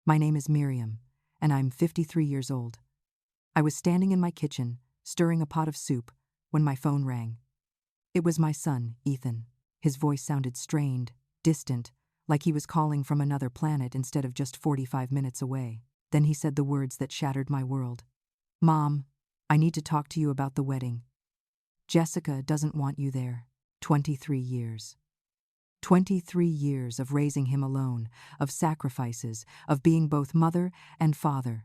My name is Miriam, and I'm 53 years old. I was standing in my kitchen, stirring a pot of soup, when my phone rang. It was my son, Ethan. His voice sounded strained, distant, like he was calling from another planet instead of just 45 minutes away. Then he said the words that shattered my world. "Mom, I need to talk to you about the wedding. Jessica doesn't want you there." 23 years. 23 years of raising him alone, of sacrifices, of being both mother and father.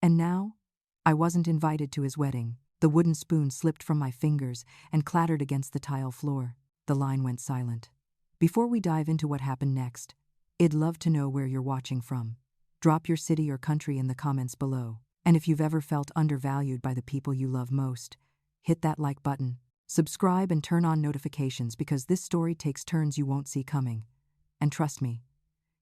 And now, I wasn't invited to his wedding. The wooden spoon slipped from my fingers and clattered against the tile floor. The line went silent. Before we dive into what happened next, I'd love to know where you're watching from. Drop your city or country in the comments below. And if you've ever felt undervalued by the people you love most, hit that like button. Subscribe and turn on notifications because this story takes turns you won't see coming. And trust me,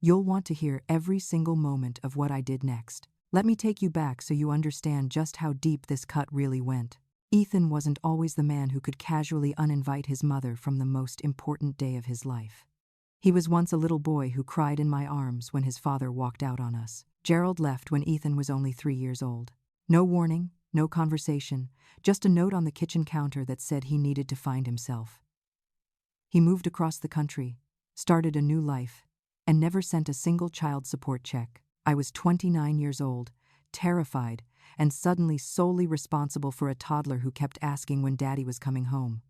you'll want to hear every single moment of what I did next. Let me take you back so you understand just how deep this cut really went. Ethan wasn't always the man who could casually uninvite his mother from the most important day of his life. He was once a little boy who cried in my arms when his father walked out on us. Gerald left when Ethan was only 3 years old. No warning, no conversation, just a note on the kitchen counter that said he needed to find himself. He moved across the country, started a new life, and never sent a single child support check. I was 29 years old, terrified, and suddenly solely responsible for a toddler who kept asking when Daddy was coming home.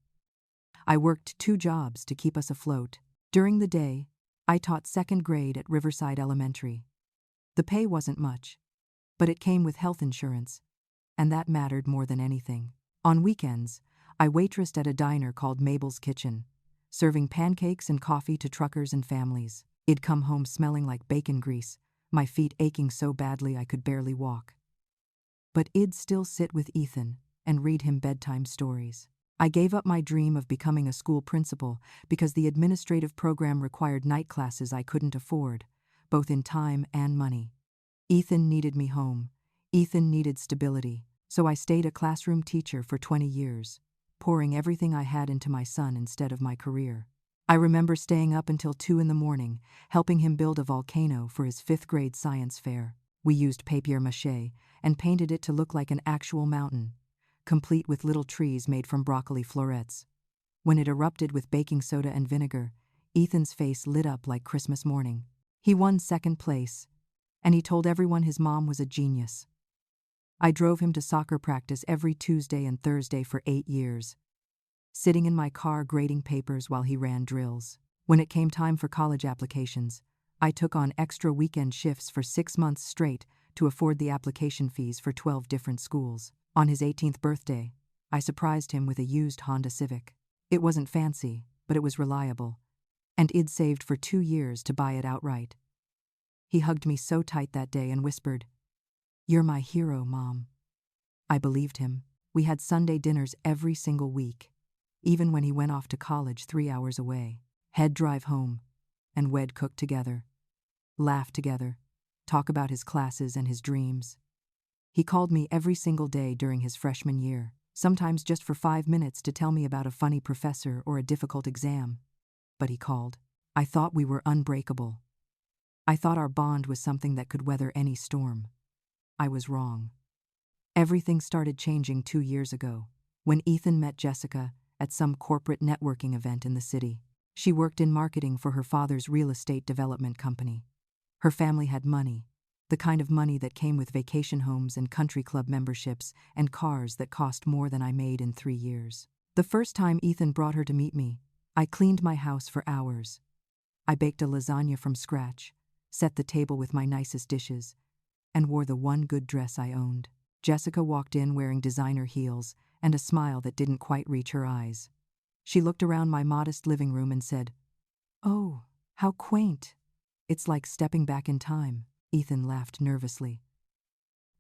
I worked 2 jobs to keep us afloat. During the day, I taught 2nd grade at Riverside Elementary. The pay wasn't much, but it came with health insurance, and that mattered more than anything. On weekends, I waitressed at a diner called Mabel's Kitchen, serving pancakes and coffee to truckers and families. I'd come home smelling like bacon grease, my feet aching so badly I could barely walk. But I'd still sit with Ethan and read him bedtime stories. I gave up my dream of becoming a school principal because the administrative program required night classes I couldn't afford, both in time and money. Ethan needed me home. Ethan needed stability, so I stayed a classroom teacher for 20 years, pouring everything I had into my son instead of my career. I remember staying up until 2 in the morning, helping him build a volcano for his 5th grade science fair. We used papier-mâché and painted it to look like an actual mountain, complete with little trees made from broccoli florets. When it erupted with baking soda and vinegar, Ethan's face lit up like Christmas morning. He won 2nd place, and he told everyone his mom was a genius. I drove him to soccer practice every Tuesday and Thursday for 8 years, sitting in my car grading papers while he ran drills. When it came time for college applications, I took on extra weekend shifts for 6 months straight to afford the application fees for 12 different schools. On his 18th birthday, I surprised him with a used Honda Civic. It wasn't fancy, but it was reliable, and I'd saved for 2 years to buy it outright. He hugged me so tight that day and whispered, "You're my hero, Mom." I believed him. We had Sunday dinners every single week, even when he went off to college 3 hours away. He'd drive home, and we'd cook together, laugh together, talk about his classes and his dreams. He called me every single day during his freshman year, sometimes just for 5 minutes to tell me about a funny professor or a difficult exam. But he called. I thought we were unbreakable. I thought our bond was something that could weather any storm. I was wrong. Everything started changing 2 years ago, when Ethan met Jessica at some corporate networking event in the city. She worked in marketing for her father's real estate development company. Her family had money, the kind of money that came with vacation homes and country club memberships and cars that cost more than I made in 3 years. The first time Ethan brought her to meet me, I cleaned my house for hours. I baked a lasagna from scratch, set the table with my nicest dishes, and wore the one good dress I owned. Jessica walked in wearing designer heels and a smile that didn't quite reach her eyes. She looked around my modest living room and said, "Oh, how quaint. It's like stepping back in time." Ethan laughed nervously.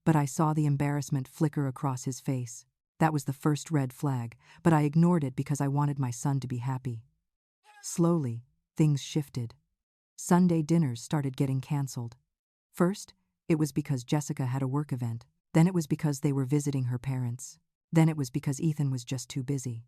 But I saw the embarrassment flicker across his face. That was the first red flag, but I ignored it because I wanted my son to be happy. Slowly, things shifted. Sunday dinners started getting canceled. First, it was because Jessica had a work event. Then it was because they were visiting her parents. Then it was because Ethan was just too busy.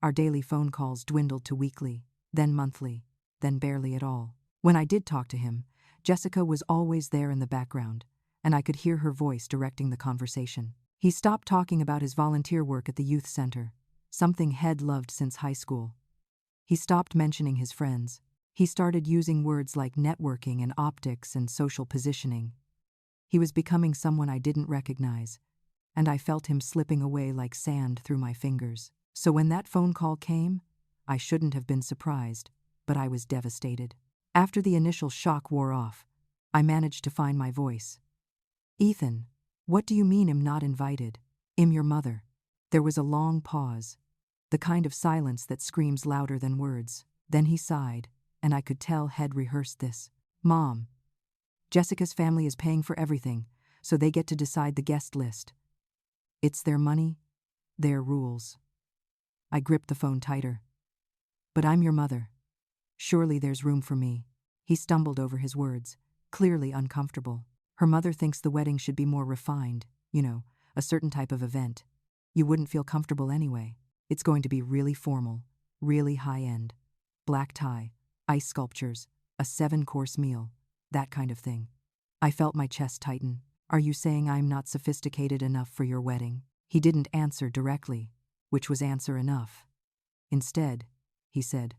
Our daily phone calls dwindled to weekly, then monthly, then barely at all. When I did talk to him, Jessica was always there in the background, and I could hear her voice directing the conversation. He stopped talking about his volunteer work at the youth center, something Head loved since high school. He stopped mentioning his friends. He started using words like networking and optics and social positioning. He was becoming someone I didn't recognize, and I felt him slipping away like sand through my fingers. So when that phone call came, I shouldn't have been surprised, but I was devastated. After the initial shock wore off, I managed to find my voice. "Ethan, what do you mean I'm not invited? I'm your mother." There was a long pause, the kind of silence that screams louder than words. Then he sighed, and I could tell Head rehearsed this. "Mom, Jessica's family is paying for everything, so they get to decide the guest list. It's their money, their rules." I gripped the phone tighter. "But I'm your mother. Surely there's room for me." He stumbled over his words, clearly uncomfortable. "Her mother thinks the wedding should be more refined, a certain type of event. You wouldn't feel comfortable anyway. It's going to be really formal, really high-end. Black tie, ice sculptures, a 7-course meal, that kind of thing." I felt my chest tighten. "Are you saying I'm not sophisticated enough for your wedding?" He didn't answer directly, which was answer enough. Instead, he said,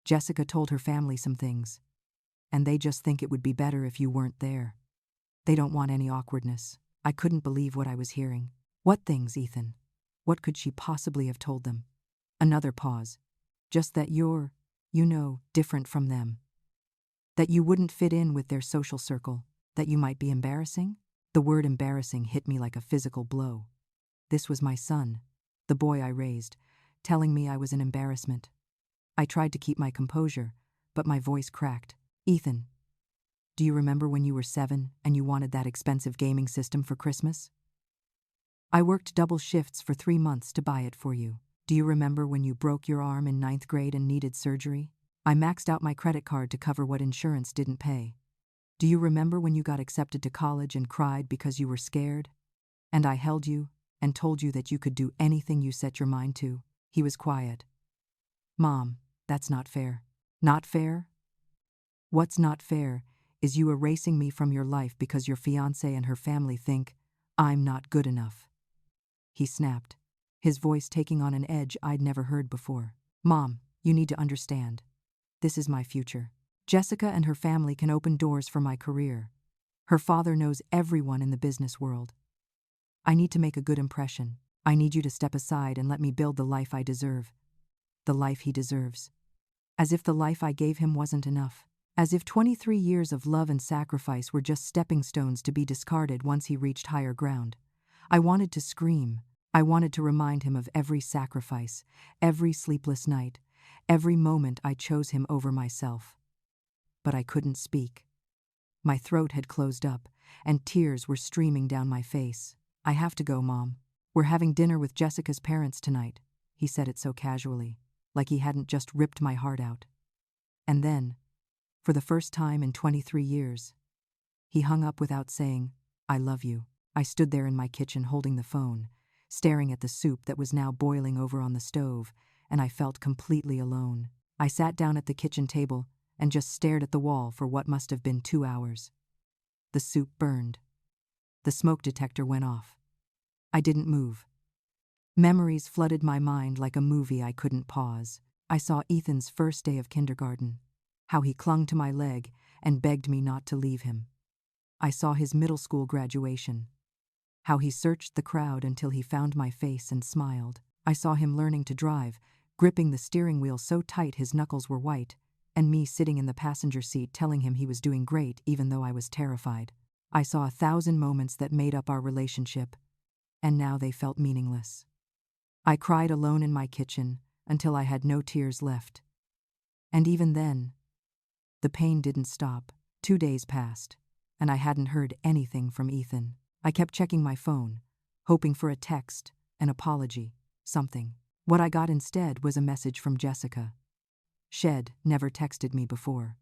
"Jessica told her family some things, and they just think it would be better if you weren't there. They don't want any awkwardness." I couldn't believe what I was hearing. "What things, Ethan? What could she possibly have told them?" Another pause. "Just that you're, different from them. That you wouldn't fit in with their social circle. That you might be embarrassing?" The word embarrassing hit me like a physical blow. This was my son, the boy I raised, telling me I was an embarrassment. I tried to keep my composure, but my voice cracked. "Ethan, do you remember when you were 7 and you wanted that expensive gaming system for Christmas? I worked double shifts for 3 months to buy it for you. Do you remember when you broke your arm in 9th grade and needed surgery? I maxed out my credit card to cover what insurance didn't pay. Do you remember when you got accepted to college and cried because you were scared? And I held you and told you that you could do anything you set your mind to?" He was quiet. "Mom, that's not fair." "Not fair? What's not fair is you erasing me from your life because your fiancée and her family think I'm not good enough." He snapped, his voice taking on an edge I'd never heard before. "Mom, you need to understand. This is my future. Jessica and her family can open doors for my career. Her father knows everyone in the business world. I need to make a good impression. I need you to step aside and let me build the life I deserve. The life he deserves." As if the life I gave him wasn't enough. As if 23 years of love and sacrifice were just stepping stones to be discarded once he reached higher ground. I wanted to scream. I wanted to remind him of every sacrifice, every sleepless night, every moment I chose him over myself. But I couldn't speak. My throat had closed up, and tears were streaming down my face. "I have to go, Mom. We're having dinner with Jessica's parents tonight." He said it so casually, like he hadn't just ripped my heart out. And then, for the first time in 23 years, he hung up without saying, "I love you." I stood there in my kitchen holding the phone, staring at the soup that was now boiling over on the stove, and I felt completely alone. I sat down at the kitchen table and just stared at the wall for what must have been 2 hours. The soup burned. The smoke detector went off. I didn't move. Memories flooded my mind like a movie I couldn't pause. I saw Ethan's first day of kindergarten, how he clung to my leg and begged me not to leave him. I saw his middle school graduation, how he searched the crowd until he found my face and smiled. I saw him learning to drive, gripping the steering wheel so tight his knuckles were white, and me sitting in the passenger seat telling him he was doing great even though I was terrified. I saw 1,000 moments that made up our relationship, and now they felt meaningless. I cried alone in my kitchen until I had no tears left. And even then, the pain didn't stop. 2 days passed, and I hadn't heard anything from Ethan. I kept checking my phone, hoping for a text, an apology, something. What I got instead was a message from Jessica. She'd never texted me before.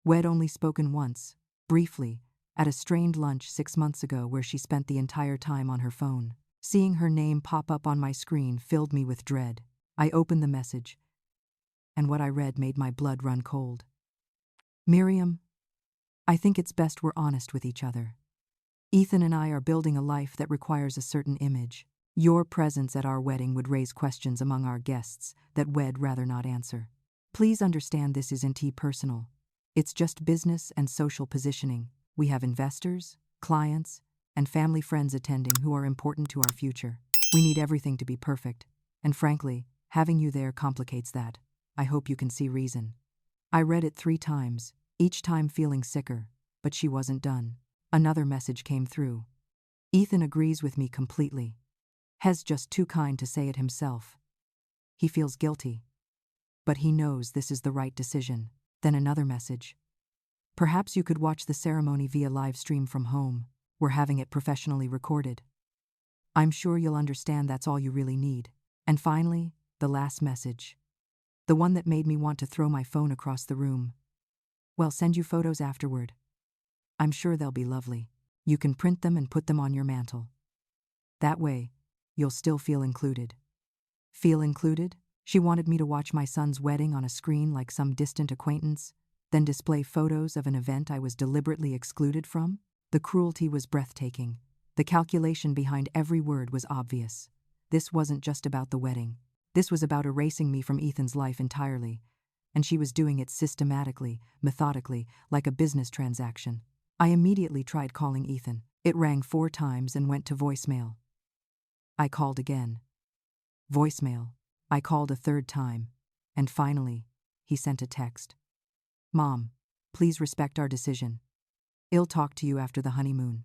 We'd only spoken once, briefly, at a strained lunch 6 months ago where she spent the entire time on her phone. Seeing her name pop up on my screen filled me with dread. I opened the message, and what I read made my blood run cold. "Miriam, I think it's best we're honest with each other. Ethan and I are building a life that requires a certain image. Your presence at our wedding would raise questions among our guests that we'd rather not answer. Please understand this isn't personal. It's just business and social positioning. We have investors, clients, and family friends attending who are important to our future. We need everything to be perfect, and frankly, having you there complicates that. I hope you can see reason. I read it 3 times, each time feeling sicker, but she wasn't done. Another message came through. Ethan agrees with me completely. Hes just too kind to say it himself. He feels guilty, but he knows this is the right decision. Then another message. Perhaps you could watch the ceremony via live stream from home. We're having it professionally recorded. I'm sure you'll understand that's all you really need. And finally, the last message. The one that made me want to throw my phone across the room. Well, send you photos afterward. I'm sure they'll be lovely. You can print them and put them on your mantle. That way, you'll still feel included. Feel included? She wanted me to watch my son's wedding on a screen like some distant acquaintance, then display photos of an event I was deliberately excluded from? The cruelty was breathtaking. The calculation behind every word was obvious. This wasn't just about the wedding. This was about erasing me from Ethan's life entirely, and she was doing it systematically, methodically, like a business transaction. I immediately tried calling Ethan. It rang 4 times and went to voicemail. I called again. Voicemail. I called a 3rd time, and finally, he sent a text. Mom, please respect our decision. I'll talk to you after the honeymoon.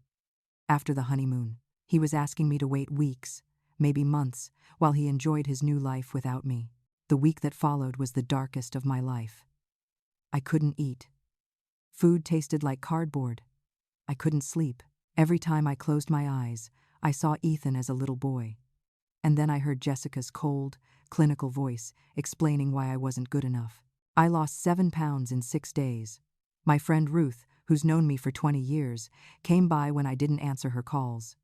After the honeymoon. He was asking me to wait weeks, maybe months, while he enjoyed his new life without me. The week that followed was the darkest of my life. I couldn't eat. Food tasted like cardboard. I couldn't sleep. Every time I closed my eyes, I saw Ethan as a little boy. And then I heard Jessica's cold, clinical voice explaining why I wasn't good enough. I lost 7 pounds in 6 days. My friend Ruth, who's known me for 20 years, came by when I didn't answer her calls.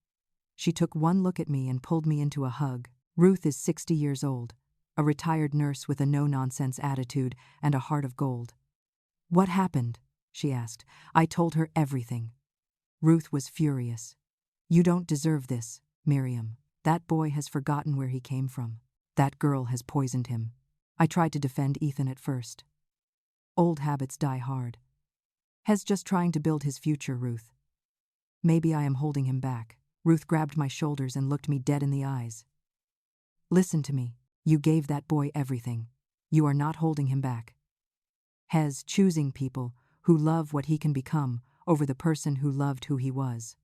She took one look at me and pulled me into a hug. Ruth is 60 years old, a retired nurse with a no-nonsense attitude and a heart of gold. What happened? She asked. I told her everything. Ruth was furious. You don't deserve this, Miriam. That boy has forgotten where he came from. That girl has poisoned him. I tried to defend Ethan at first. Old habits die hard. Hes just trying to build his future, Ruth. Maybe I am holding him back. Ruth grabbed my shoulders and looked me dead in the eyes. Listen to me. You gave that boy everything. You are not holding him back. Hes choosing people who love what he can become over the person who loved who he was.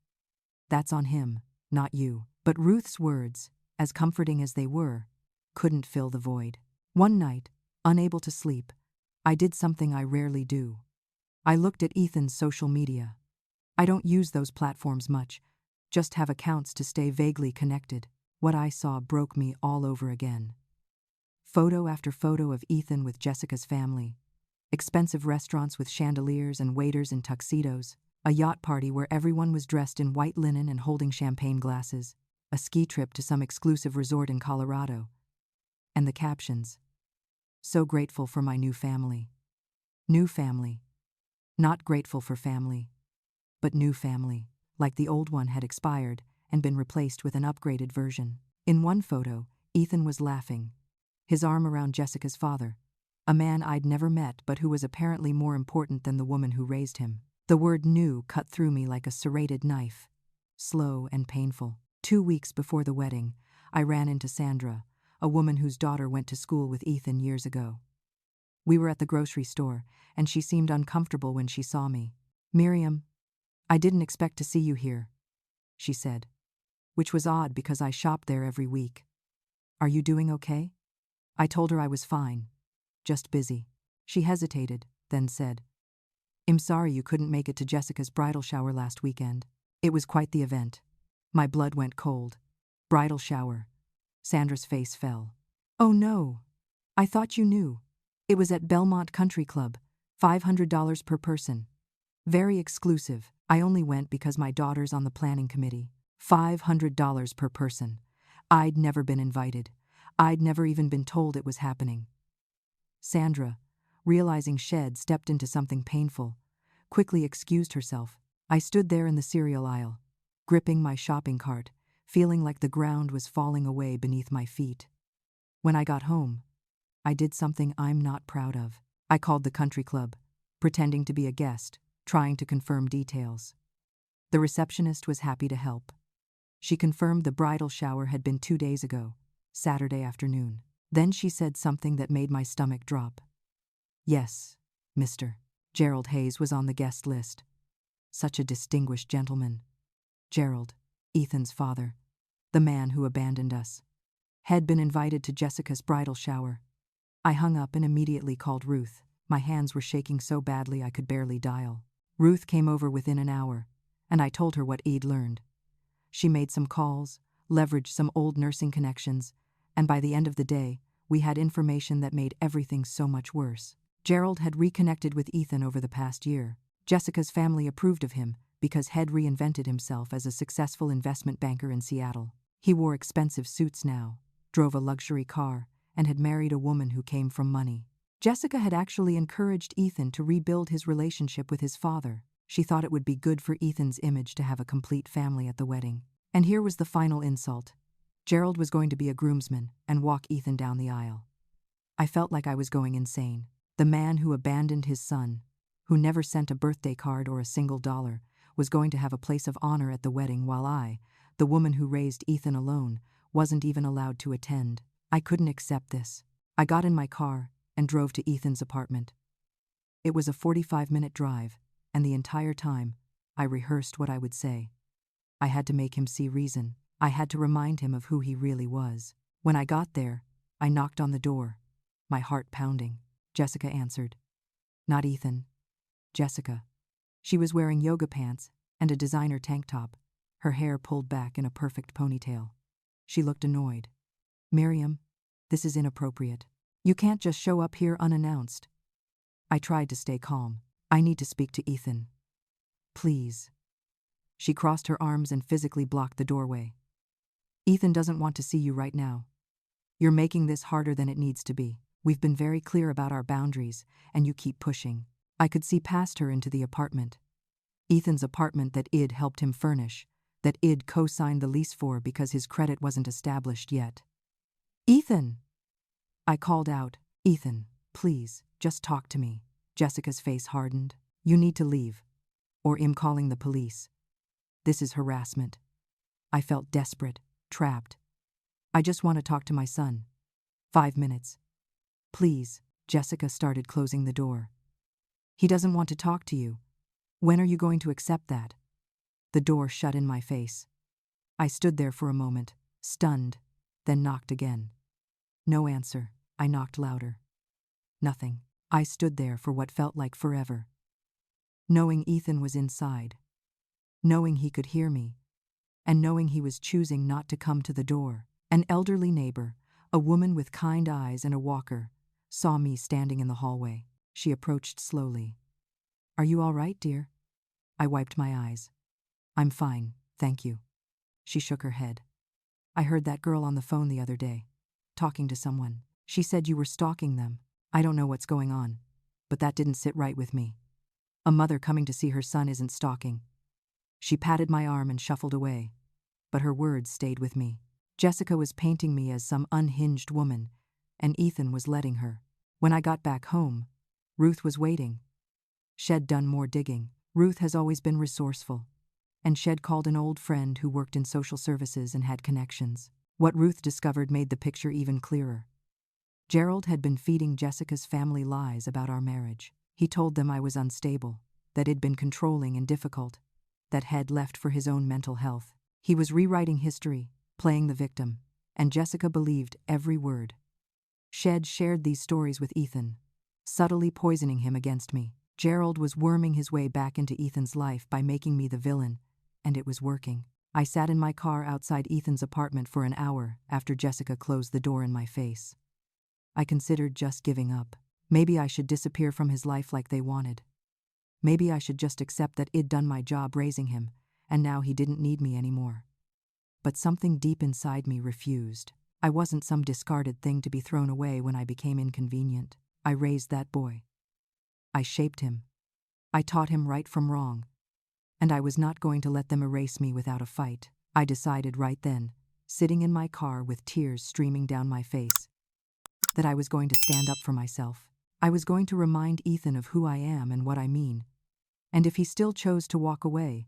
That's on him, not you. But Ruth's words, as comforting as they were, couldn't fill the void. One night, unable to sleep, I did something I rarely do. I looked at Ethan's social media. I don't use those platforms much, just have accounts to stay vaguely connected. What I saw broke me all over again. Photo after photo of Ethan with Jessica's family. Expensive restaurants with chandeliers and waiters in tuxedos. A yacht party where everyone was dressed in white linen and holding champagne glasses. A ski trip to some exclusive resort in Colorado. And the captions. So grateful for my new family. New family. Not grateful for family, but new family. Like the old one had expired and been replaced with an upgraded version. In one photo, Ethan was laughing, his arm around Jessica's father, a man I'd never met but who was apparently more important than the woman who raised him. The word new cut through me like a serrated knife, slow and painful. 2 weeks before the wedding, I ran into Sandra, a woman whose daughter went to school with Ethan years ago. We were at the grocery store, and she seemed uncomfortable when she saw me. Miriam, I didn't expect to see you here, she said, which was odd because I shopped there every week. Are you doing okay? I told her I was fine, just busy. She hesitated, then said, I'm sorry you couldn't make it to Jessica's bridal shower last weekend. It was quite the event. My blood went cold. Bridal shower. Sandra's face fell. Oh no. I thought you knew. It was at Belmont Country Club, $500 per person. Very exclusive. I only went because my daughter's on the planning committee. $500 per person. I'd never been invited. I'd never even been told it was happening. Sandra, realizing she'd stepped into something painful, quickly excused herself. I stood there in the cereal aisle, gripping my shopping cart, feeling like the ground was falling away beneath my feet. When I got home, I did something I'm not proud of. I called the country club, pretending to be a guest, trying to confirm details. The receptionist was happy to help. She confirmed the bridal shower had been 2 days ago, Saturday afternoon. Then she said something that made my stomach drop. Yes, Mr. Gerald Hayes was on the guest list. Such a distinguished gentleman. Gerald, Ethan's father, the man who abandoned us, had been invited to Jessica's bridal shower. I hung up and immediately called Ruth. My hands were shaking so badly I could barely dial. Ruth came over within an hour, and I told her what I'd learned. She made some calls, leveraged some old nursing connections, and by the end of the day, we had information that made everything so much worse. Gerald had reconnected with Ethan over the past year. Jessica's family approved of him because Head reinvented himself as a successful investment banker in Seattle. He wore expensive suits now, drove a luxury car, and had married a woman who came from money. Jessica had actually encouraged Ethan to rebuild his relationship with his father. She thought it would be good for Ethan's image to have a complete family at the wedding. And here was the final insult. Gerald was going to be a groomsman and walk Ethan down the aisle. I felt like I was going insane. The man who abandoned his son, who never sent a birthday card or a single dollar, was going to have a place of honor at the wedding while I, the woman who raised Ethan alone, wasn't even allowed to attend. I couldn't accept this. I got in my car and drove to Ethan's apartment. It was a 45-minute drive, and the entire time, I rehearsed what I would say. I had to make him see reason. I had to remind him of who he really was. When I got there, I knocked on the door, my heart pounding. Jessica answered. Not Ethan. Jessica. She was wearing yoga pants and a designer tank top, her hair pulled back in a perfect ponytail. She looked annoyed. Miriam, this is inappropriate. You can't just show up here unannounced. I tried to stay calm. I need to speak to Ethan. Please. She crossed her arms and physically blocked the doorway. Ethan doesn't want to see you right now. You're making this harder than it needs to be. We've been very clear about our boundaries, and you keep pushing. I could see past her into the apartment. Ethan's apartment that I'd helped him furnish, that I'd co-signed the lease for because his credit wasn't established yet. Ethan! I called out. Ethan, please, just talk to me. Jessica's face hardened. You need to leave. Or I'm calling the police. This is harassment. I felt desperate, trapped. I just want to talk to my son. 5 minutes. Please. Jessica started closing the door. He doesn't want to talk to you. When are you going to accept that? The door shut in my face. I stood there for a moment, stunned, then knocked again. No answer. I knocked louder. Nothing. I stood there for what felt like forever. Knowing Ethan was inside. Knowing he could hear me. And knowing he was choosing not to come to the door. An elderly neighbor, a woman with kind eyes and a walker, saw me standing in the hallway. She approached slowly. Are you all right, dear? I wiped my eyes. I'm fine, thank you. She shook her head. I heard that girl on the phone the other day, talking to someone. She said you were stalking them. I don't know what's going on, but that didn't sit right with me. A mother coming to see her son isn't stalking. She patted my arm and shuffled away, but her words stayed with me. Jessica was painting me as some unhinged woman, and Ethan was letting her. When I got back home, Ruth was waiting. She'd done more digging. Ruth has always been resourceful, and she'd called an old friend who worked in social services and had connections. What Ruth discovered made the picture even clearer. Gerald had been feeding Jessica's family lies about our marriage. He told them I was unstable, that I'd been controlling and difficult, that Head left for his own mental health. He was rewriting history, playing the victim, and Jessica believed every word. She'd shared these stories with Ethan, subtly poisoning him against me. Gerald was worming his way back into Ethan's life by making me the villain, and it was working. I sat in my car outside Ethan's apartment for an hour after Jessica closed the door in my face. I considered just giving up. Maybe I should disappear from his life like they wanted. Maybe I should just accept that I'd done my job raising him, and now he didn't need me anymore. But something deep inside me refused. I wasn't some discarded thing to be thrown away when I became inconvenient. I raised that boy. I shaped him. I taught him right from wrong. And I was not going to let them erase me without a fight. I decided right then, sitting in my car with tears streaming down my face, that I was going to stand up for myself. I was going to remind Ethan of who I am and what I mean. And if he still chose to walk away,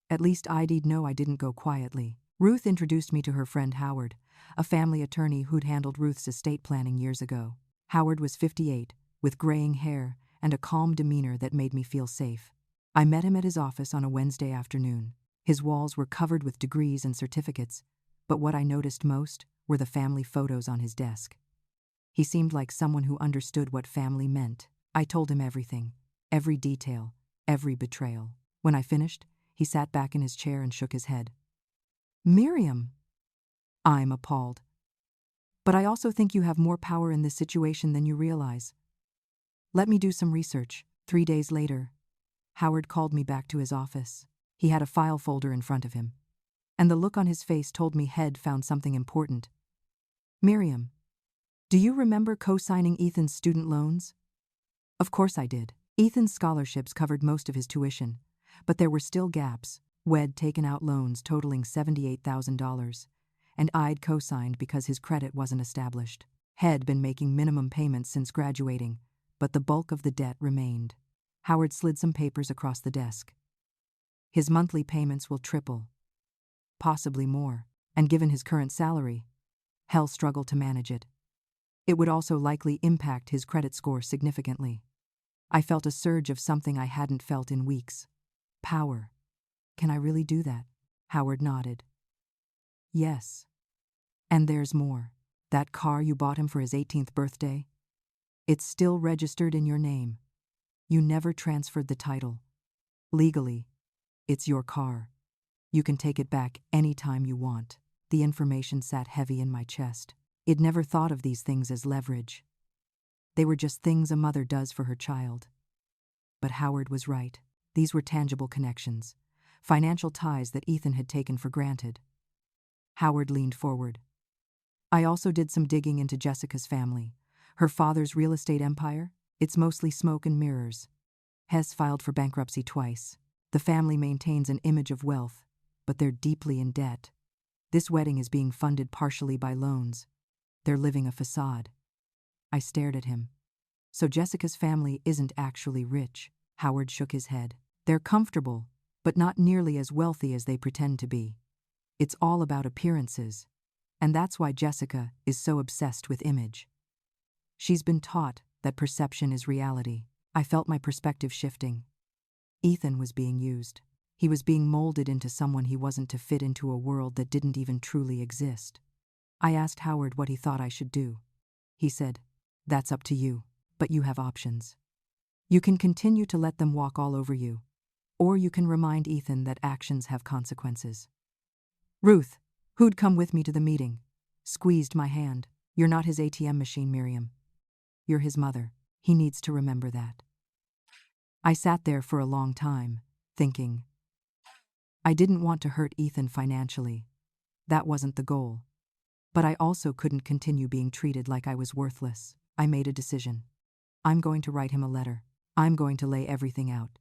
at least I'd know I didn't go quietly. Ruth introduced me to her friend Howard, a family attorney who'd handled Ruth's estate planning years ago. Howard was 58, with graying hair and a calm demeanor that made me feel safe. I met him at his office on a Wednesday afternoon. His walls were covered with degrees and certificates, but what I noticed most were the family photos on his desk. He seemed like someone who understood what family meant. I told him everything, every detail, every betrayal. When I finished, he sat back in his chair and shook his head. Miriam! I'm appalled. But I also think you have more power in this situation than you realize. Let me do some research. 3 days later, Howard called me back to his office. He had a file folder in front of him, and the look on his face told me he'd found something important. Miriam, do you remember co-signing Ethan's student loans? Of course I did. Ethan's scholarships covered most of his tuition, but there were still gaps. We'd taken out loans totaling $78,000, and I'd co-signed because his credit wasn't established. He'd been making minimum payments since graduating, but the bulk of the debt remained. Howard slid some papers across the desk. His monthly payments will triple, possibly more, and given his current salary, he'll struggle to manage it. It would also likely impact his credit score significantly. I felt a surge of something I hadn't felt in weeks. Power. Can I really do that? Howard nodded. Yes. And there's more. That car you bought him for his 18th birthday? It's still registered in your name. You never transferred the title. Legally, it's your car. You can take it back anytime you want. The information sat heavy in my chest. I'd never thought of these things as leverage. They were just things a mother does for her child. But Howard was right. These were tangible connections, financial ties that Ethan had taken for granted. Howard leaned forward. I also did some digging into Jessica's family. Her father's real estate empire? It's mostly smoke and mirrors. Has filed for bankruptcy twice. The family maintains an image of wealth, but they're deeply in debt. This wedding is being funded partially by loans. They're living a facade. I stared at him. So Jessica's family isn't actually rich. Howard shook his head. They're comfortable, but not nearly as wealthy as they pretend to be. It's all about appearances, and that's why Jessica is so obsessed with image. She's been taught that perception is reality. I felt my perspective shifting. Ethan was being used. He was being molded into someone he wasn't to fit into a world that didn't even truly exist. I asked Howard what he thought I should do. He said, "That's up to you, but you have options. You can continue to let them walk all over you, or you can remind Ethan that actions have consequences." Ruth, who'd come with me to the meeting, squeezed my hand. You're not his ATM machine, Miriam. You're his mother. He needs to remember that. I sat there for a long time, thinking. I didn't want to hurt Ethan financially. That wasn't the goal. But I also couldn't continue being treated like I was worthless. I made a decision. I'm going to write him a letter. I'm going to lay everything out.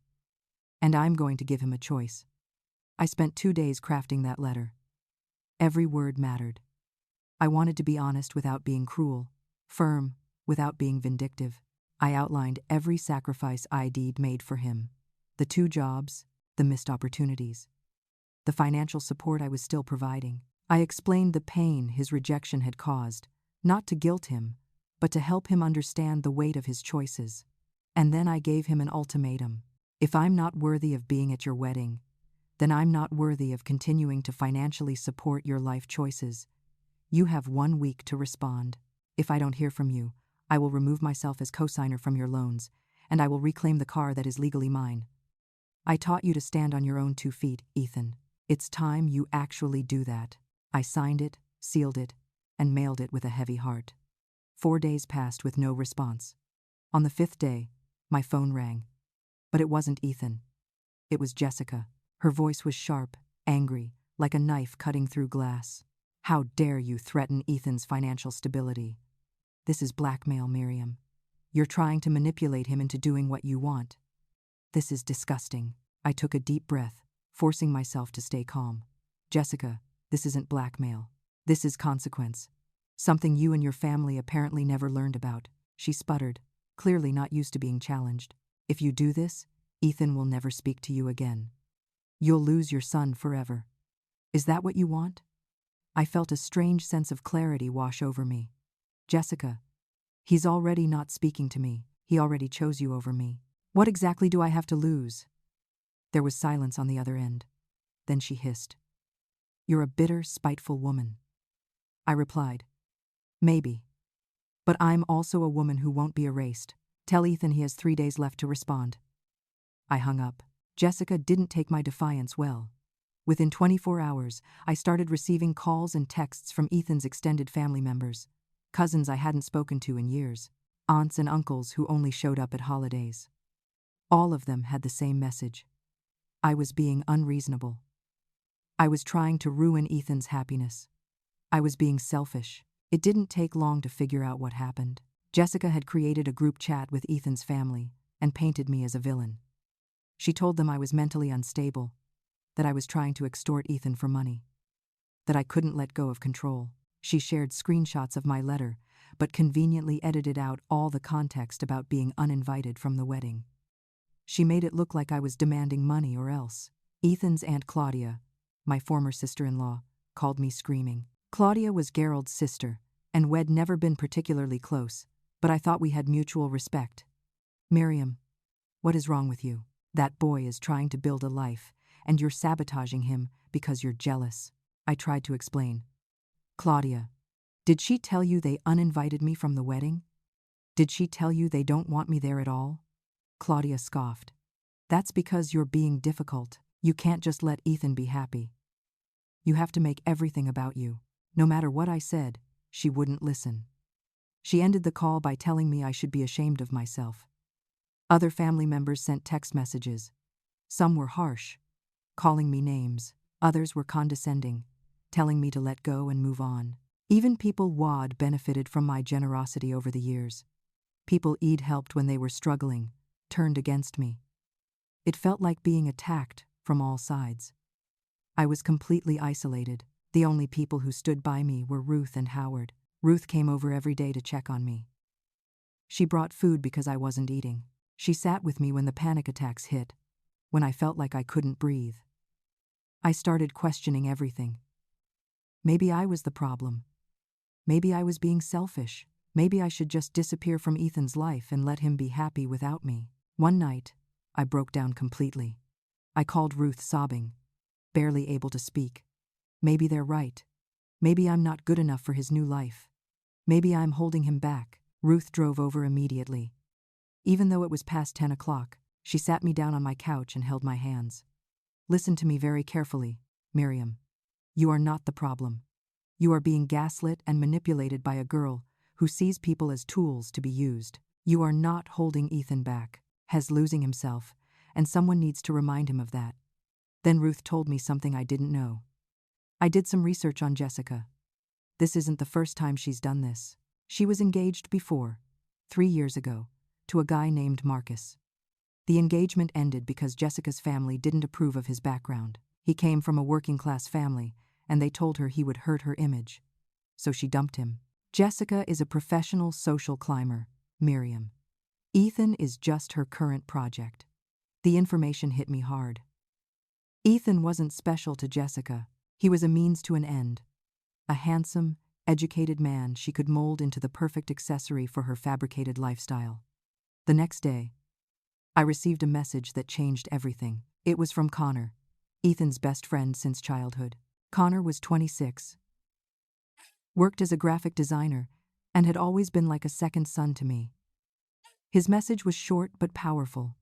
And I'm going to give him a choice. I spent 2 days crafting that letter. Every word mattered. I wanted to be honest without being cruel, firm without being vindictive. I outlined every sacrifice I'd made for him. The 2 jobs, the missed opportunities, the financial support I was still providing. I explained the pain his rejection had caused, not to guilt him, but to help him understand the weight of his choices. And then I gave him an ultimatum. If I'm not worthy of being at your wedding, then I'm not worthy of continuing to financially support your life choices. You have 1 week to respond. If I don't hear from you, I will remove myself as co-signer from your loans, and I will reclaim the car that is legally mine. I taught you to stand on your own 2 feet, Ethan. It's time you actually do that. I signed it, sealed it, and mailed it with a heavy heart. 4 days passed with no response. On the 5th day, my phone rang. But it wasn't Ethan. It was Jessica. Her voice was sharp, angry, like a knife cutting through glass. How dare you threaten Ethan's financial stability? This is blackmail, Miriam. You're trying to manipulate him into doing what you want. This is disgusting. I took a deep breath, forcing myself to stay calm. Jessica, this isn't blackmail. This is consequence. Something you and your family apparently never learned about. She sputtered, clearly not used to being challenged. If you do this, Ethan will never speak to you again. You'll lose your son forever. Is that what you want? I felt a strange sense of clarity wash over me. Jessica, he's already not speaking to me. He already chose you over me. What exactly do I have to lose? There was silence on the other end. Then she hissed. You're a bitter, spiteful woman. I replied. Maybe. But I'm also a woman who won't be erased. Tell Ethan he has 3 days left to respond. I hung up. Jessica didn't take my defiance well. Within 24 hours, I started receiving calls and texts from Ethan's extended family members, cousins I hadn't spoken to in years, aunts and uncles who only showed up at holidays. All of them had the same message. I was being unreasonable. I was trying to ruin Ethan's happiness. I was being selfish. It didn't take long to figure out what happened. Jessica had created a group chat with Ethan's family and painted me as a villain. She told them I was mentally unstable, that I was trying to extort Ethan for money, that I couldn't let go of control. She shared screenshots of my letter, but conveniently edited out all the context about being uninvited from the wedding. She made it look like I was demanding money or else. Ethan's Aunt Claudia, my former sister-in-law, called me screaming. Claudia was Gerald's sister, and we'd never been particularly close, but I thought we had mutual respect. Miriam, what is wrong with you? That boy is trying to build a life, and you're sabotaging him because you're jealous. I tried to explain. Claudia, did she tell you they uninvited me from the wedding? Did she tell you they don't want me there at all? Claudia scoffed. That's because you're being difficult. You can't just let Ethan be happy. You have to make everything about you. No matter what I said, she wouldn't listen. She ended the call by telling me I should be ashamed of myself. Other family members sent text messages. Some were harsh, calling me names. Others were condescending, telling me to let go and move on. Even people Wad benefited from my generosity over the years. People Eid helped when they were struggling, turned against me. It felt like being attacked from all sides. I was completely isolated. The only people who stood by me were Ruth and Howard. Ruth came over every day to check on me. She brought food because I wasn't eating. She sat with me when the panic attacks hit, when I felt like I couldn't breathe. I started questioning everything. Maybe I was the problem. Maybe I was being selfish. Maybe I should just disappear from Ethan's life and let him be happy without me. One night, I broke down completely. I called Ruth sobbing, barely able to speak. Maybe they're right. Maybe I'm not good enough for his new life. Maybe I'm holding him back. Ruth drove over immediately. Even though it was past 10 o'clock, she sat me down on my couch and held my hands. Listen to me very carefully, Miriam. You are not the problem. You are being gaslit and manipulated by a girl who sees people as tools to be used. You are not holding Ethan back. He's losing himself, and someone needs to remind him of that. Then Ruth told me something I didn't know. I did some research on Jessica. This isn't the first time she's done this. She was engaged before, 3 years ago, to a guy named Marcus. The engagement ended because Jessica's family didn't approve of his background. He came from a working-class family, and they told her he would hurt her image. So she dumped him. Jessica is a professional social climber, Miriam. Ethan is just her current project. The information hit me hard. Ethan wasn't special to Jessica. He was a means to an end. A handsome, educated man she could mold into the perfect accessory for her fabricated lifestyle. The next day, I received a message that changed everything. It was from Connor, Ethan's best friend since childhood. Connor was 26, worked as a graphic designer, and had always been like a second son to me. His message was short but powerful.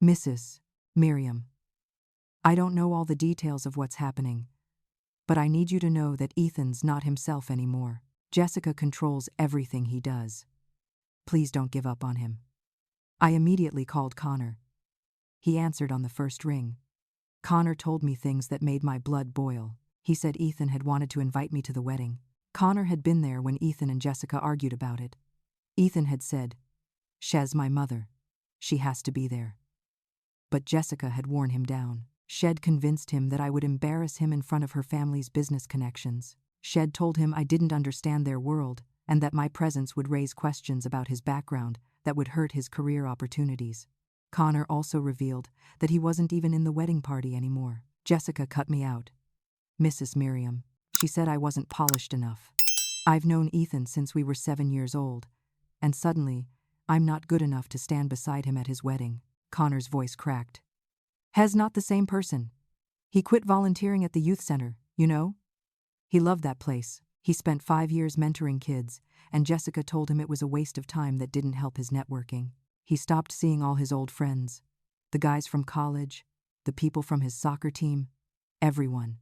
Mrs. Miriam, I don't know all the details of what's happening, but I need you to know that Ethan's not himself anymore. Jessica controls everything he does. Please don't give up on him. I immediately called Connor. He answered on the first ring. Connor told me things that made my blood boil. He said Ethan had wanted to invite me to the wedding. Connor had been there when Ethan and Jessica argued about it. Ethan had said, "She's my mother. She has to be there. But Jessica had worn him down. Shed convinced him that I would embarrass him in front of her family's business connections. Shed told him I didn't understand their world and that my presence would raise questions about his background that would hurt his career opportunities. Connor also revealed that he wasn't even in the wedding party anymore. Jessica cut me out. Mrs. Miriam. She said I wasn't polished enough. I've known Ethan since we were 7 years old, and suddenly, I'm not good enough to stand beside him at his wedding. Connor's voice cracked. Hez not the same person. He quit volunteering at the youth center, you know? He loved that place. He spent 5 years mentoring kids, and Jessica told him it was a waste of time that didn't help his networking. He stopped seeing all his old friends, the guys from college, the people from his soccer team, everyone.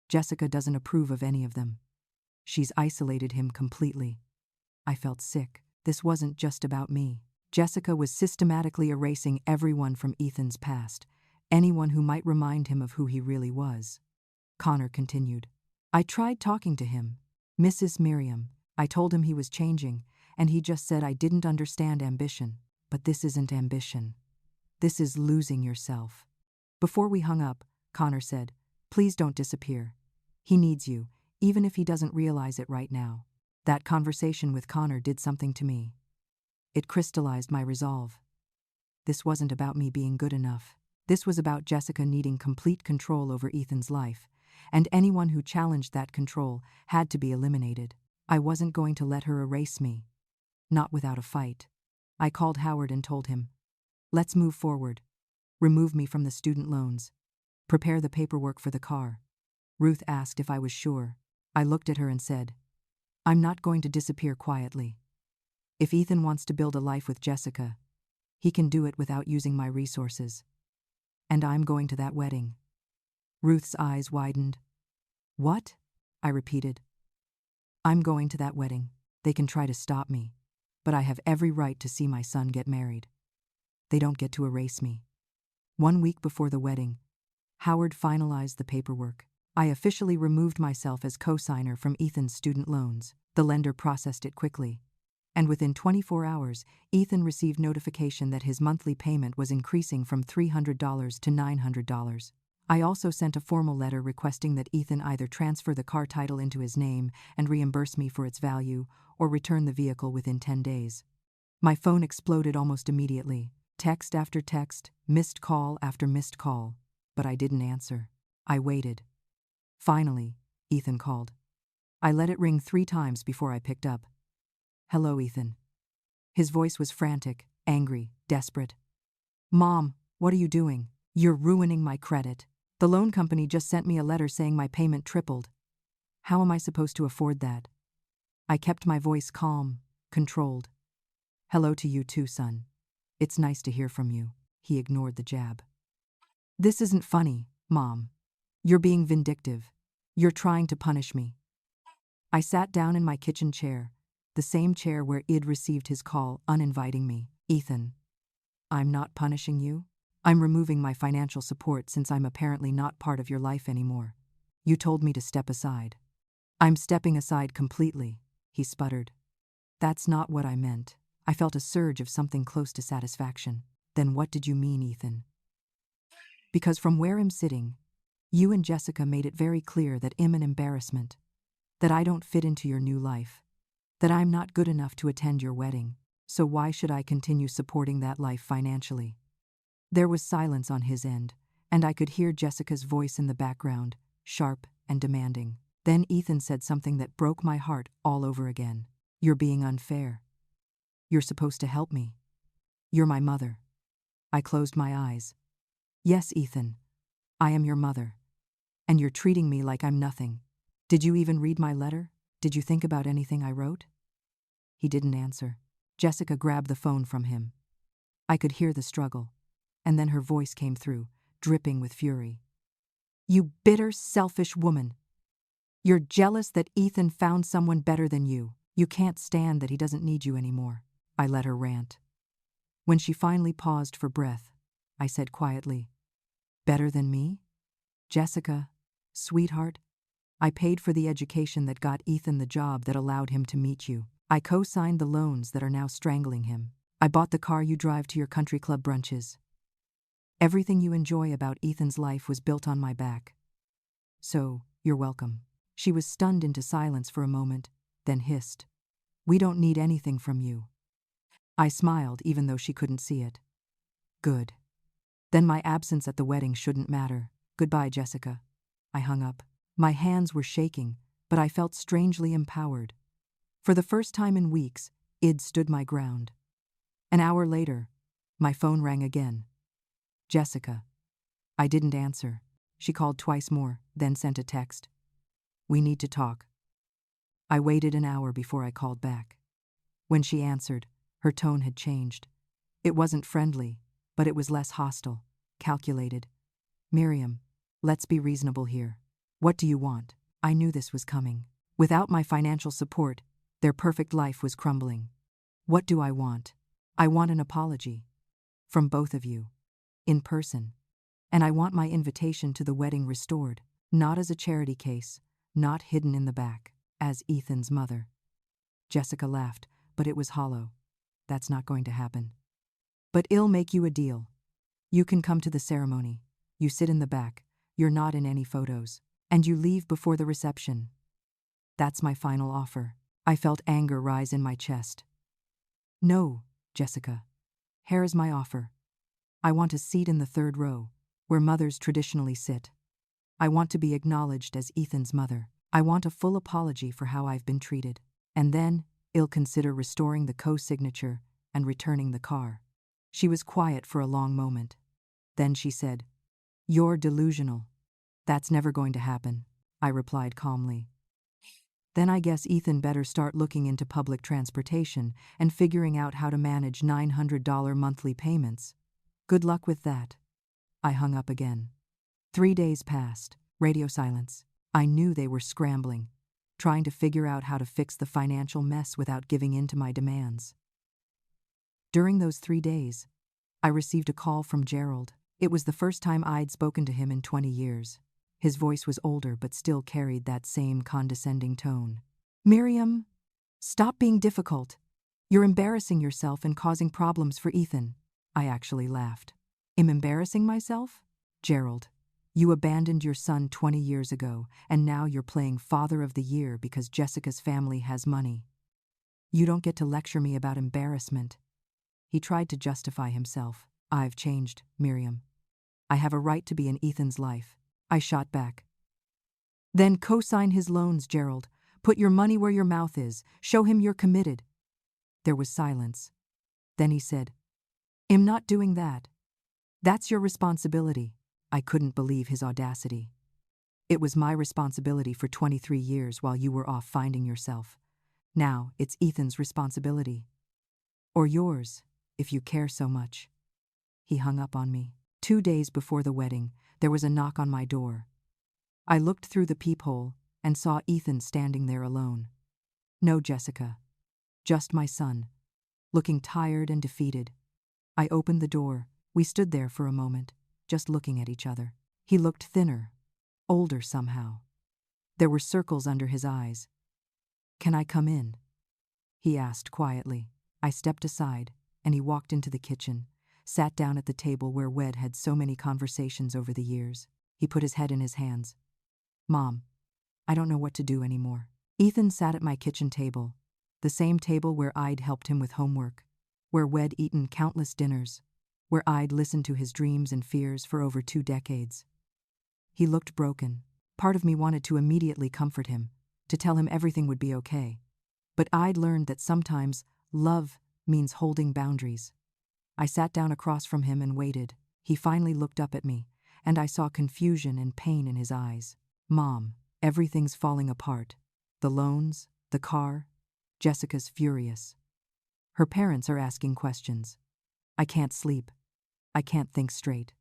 Jessica doesn't approve of any of them. She's isolated him completely. I felt sick. This wasn't just about me. Jessica was systematically erasing everyone from Ethan's past, anyone who might remind him of who he really was. Connor continued. I tried talking to him, Mrs. Miriam. I told him he was changing, and he just said I didn't understand ambition. But this isn't ambition. This is losing yourself. Before we hung up, Connor said, please don't disappear. He needs you, even if he doesn't realize it right now. That conversation with Connor did something to me. It crystallized my resolve. This wasn't about me being good enough. This was about Jessica needing complete control over Ethan's life, and anyone who challenged that control had to be eliminated. I wasn't going to let her erase me. Not without a fight. I called Howard and told him, let's move forward. Remove me from the student loans. Prepare the paperwork for the car. Ruth asked if I was sure. I looked at her and said, I'm not going to disappear quietly. If Ethan wants to build a life with Jessica, he can do it without using my resources. And I'm going to that wedding. Ruth's eyes widened. What? I repeated. I'm going to that wedding. They can try to stop me, but I have every right to see my son get married. They don't get to erase me. 1 week before the wedding, Howard finalized the paperwork. I officially removed myself as co-signer from Ethan's student loans. The lender processed it quickly, and within 24 hours, Ethan received notification that his monthly payment was increasing from $300 to $900. I also sent a formal letter requesting that Ethan either transfer the car title into his name and reimburse me for its value, or return the vehicle within 10 days. My phone exploded almost immediately. Text after text, missed call after missed call, but I didn't answer. I waited. Finally, Ethan called. I let it ring 3 times before I picked up. Hello, Ethan. His voice was frantic, angry, desperate. Mom, what are you doing? You're ruining my credit. The loan company just sent me a letter saying my payment tripled. How am I supposed to afford that? I kept my voice calm, controlled. Hello to you too, son. It's nice to hear from you. He ignored the jab. This isn't funny, Mom. You're being vindictive. You're trying to punish me. I sat down in my kitchen chair, the same chair where Id received his call uninviting me. Ethan, I'm not punishing you. I'm removing my financial support since I'm apparently not part of your life anymore. You told me to step aside. I'm stepping aside completely, he sputtered. That's not what I meant. I felt a surge of something close to satisfaction. Then what did you mean, Ethan? Because from where I'm sitting, you and Jessica made it very clear that I'm an embarrassment, that I don't fit into your new life, that I'm not good enough to attend your wedding, so why should I continue supporting that life financially? There was silence on his end, and I could hear Jessica's voice in the background, sharp and demanding. Then Ethan said something that broke my heart all over again. You're being unfair. You're supposed to help me. You're my mother. I closed my eyes. Yes, Ethan, I am your mother. And you're treating me like I'm nothing. Did you even read my letter? Did you think about anything I wrote? He didn't answer. Jessica grabbed the phone from him. I could hear the struggle, and then her voice came through, dripping with fury. You bitter, selfish woman. You're jealous that Ethan found someone better than you. You can't stand that he doesn't need you anymore. I let her rant. When she finally paused for breath, I said quietly, better than me? Jessica, sweetheart, I paid for the education that got Ethan the job that allowed him to meet you. I co-signed the loans that are now strangling him. I bought the car you drive to your country club brunches. Everything you enjoy about Ethan's life was built on my back. So, you're welcome." She was stunned into silence for a moment, then hissed, "We don't need anything from you." I smiled even though she couldn't see it. "Good. Then my absence at the wedding shouldn't matter. Goodbye, Jessica." I hung up. My hands were shaking, but I felt strangely empowered. For the first time in weeks, Id stood my ground. An hour later, my phone rang again. "Jessica." I didn't answer. She called twice more, then sent a text. "We need to talk." I waited an hour before I called back. When she answered, her tone had changed. It wasn't friendly, but it was less hostile, calculated. "Miriam, let's be reasonable here. What do you want?" I knew this was coming. Without my financial support, their perfect life was crumbling. "What do I want? I want an apology. From both of you. In person. And I want my invitation to the wedding restored, not as a charity case, not hidden in the back, as Ethan's mother." Jessica laughed, but it was hollow. "That's not going to happen. But I'll make you a deal. You can come to the ceremony. You sit in the back. You're not in any photos. And you leave before the reception. That's my final offer." I felt anger rise in my chest. "No, Jessica. Here's my offer. I want a seat in the third row, where mothers traditionally sit. I want to be acknowledged as Ethan's mother. I want a full apology for how I've been treated. And then, I'll consider restoring the co-signature and returning the car." She was quiet for a long moment. Then she said, "You're delusional. That's never going to happen," I replied calmly. "Then I guess Ethan better start looking into public transportation and figuring out how to manage $900 monthly payments. Good luck with that." I hung up again. 3 days passed, radio silence. I knew they were scrambling, trying to figure out how to fix the financial mess without giving in to my demands. During those 3 days, I received a call from Gerald. It was the first time I'd spoken to him in 20 years. His voice was older but still carried that same condescending tone. "Miriam, stop being difficult. You're embarrassing yourself and causing problems for Ethan." I actually laughed. "Am embarrassing myself? Gerald, you abandoned your son 20 years ago, and now you're playing Father of the Year because Jessica's family has money. You don't get to lecture me about embarrassment." He tried to justify himself. "I've changed, Miriam. I have a right to be in Ethan's life." I shot back. "Then co-sign his loans, Gerald. Put your money where your mouth is. Show him you're committed." There was silence. Then he said, "I'm not doing that. That's your responsibility." I couldn't believe his audacity. "It was my responsibility for 23 years while you were off finding yourself. Now it's Ethan's responsibility. Or yours, if you care so much." He hung up on me. 2 days before the wedding, there was a knock on my door. I looked through the peephole and saw Ethan standing there alone. No Jessica. Just my son, looking tired and defeated. I opened the door. We stood there for a moment, just looking at each other. He looked thinner, older somehow. There were circles under his eyes. "Can I come in?" he asked quietly. I stepped aside, and he walked into the kitchen, sat down at the table where Wed had so many conversations over the years. He put his head in his hands. "Mom, I don't know what to do anymore." Ethan sat at my kitchen table, the same table where I'd helped him with homework, where Wed eaten countless dinners, where I'd listened to his dreams and fears for over 2 decades. He looked broken. Part of me wanted to immediately comfort him, to tell him everything would be okay. But I'd learned that sometimes love means holding boundaries. I sat down across from him and waited. He finally looked up at me, and I saw confusion and pain in his eyes. "Mom, everything's falling apart. The loans, the car." Jessica's furious. Her parents are asking questions. I can't sleep. I can't think straight.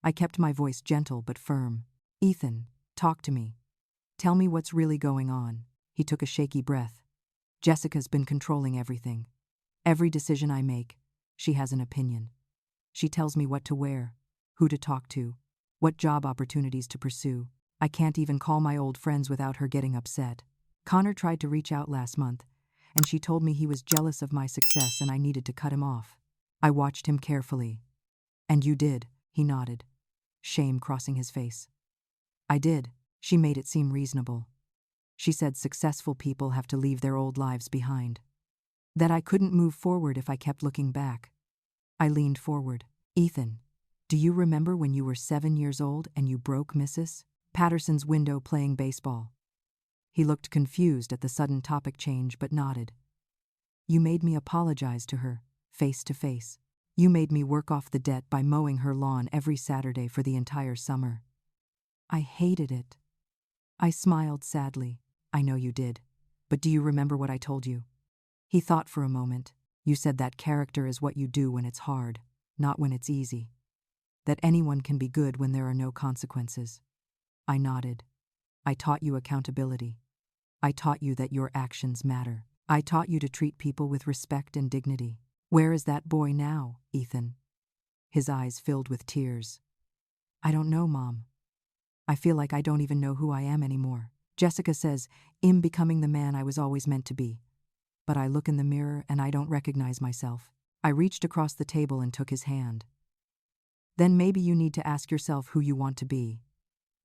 I kept my voice gentle but firm. "Ethan, talk to me. Tell me what's really going on." He took a shaky breath. "Jessica's been controlling everything. Every decision I make, she has an opinion. She tells me what to wear, who to talk to, what job opportunities to pursue. I can't even call my old friends without her getting upset." Connor tried to reach out last month, and she told me he was jealous of my success and I needed to cut him off. I watched him carefully. And you did, he nodded, shame crossing his face. I did, she made it seem reasonable. She said successful people have to leave their old lives behind. That I couldn't move forward if I kept looking back. I leaned forward. Ethan, do you remember when you were 7 years old and you broke Mrs. Patterson's window playing baseball? He looked confused at the sudden topic change but nodded. You made me apologize to her, face to face. You made me work off the debt by mowing her lawn every Saturday for the entire summer. I hated it. I smiled sadly. I know you did. But do you remember what I told you? He thought for a moment. You said that character is what you do when it's hard, not when it's easy. That anyone can be good when there are no consequences. I nodded. I taught you accountability. I taught you that your actions matter. I taught you to treat people with respect and dignity. Where is that boy now, Ethan? His eyes filled with tears. I don't know, Mom. I feel like I don't even know who I am anymore. Jessica says, I'm becoming the man I was always meant to be. But I look in the mirror and I don't recognize myself. I reached across the table and took his hand. Then maybe you need to ask yourself who you want to be.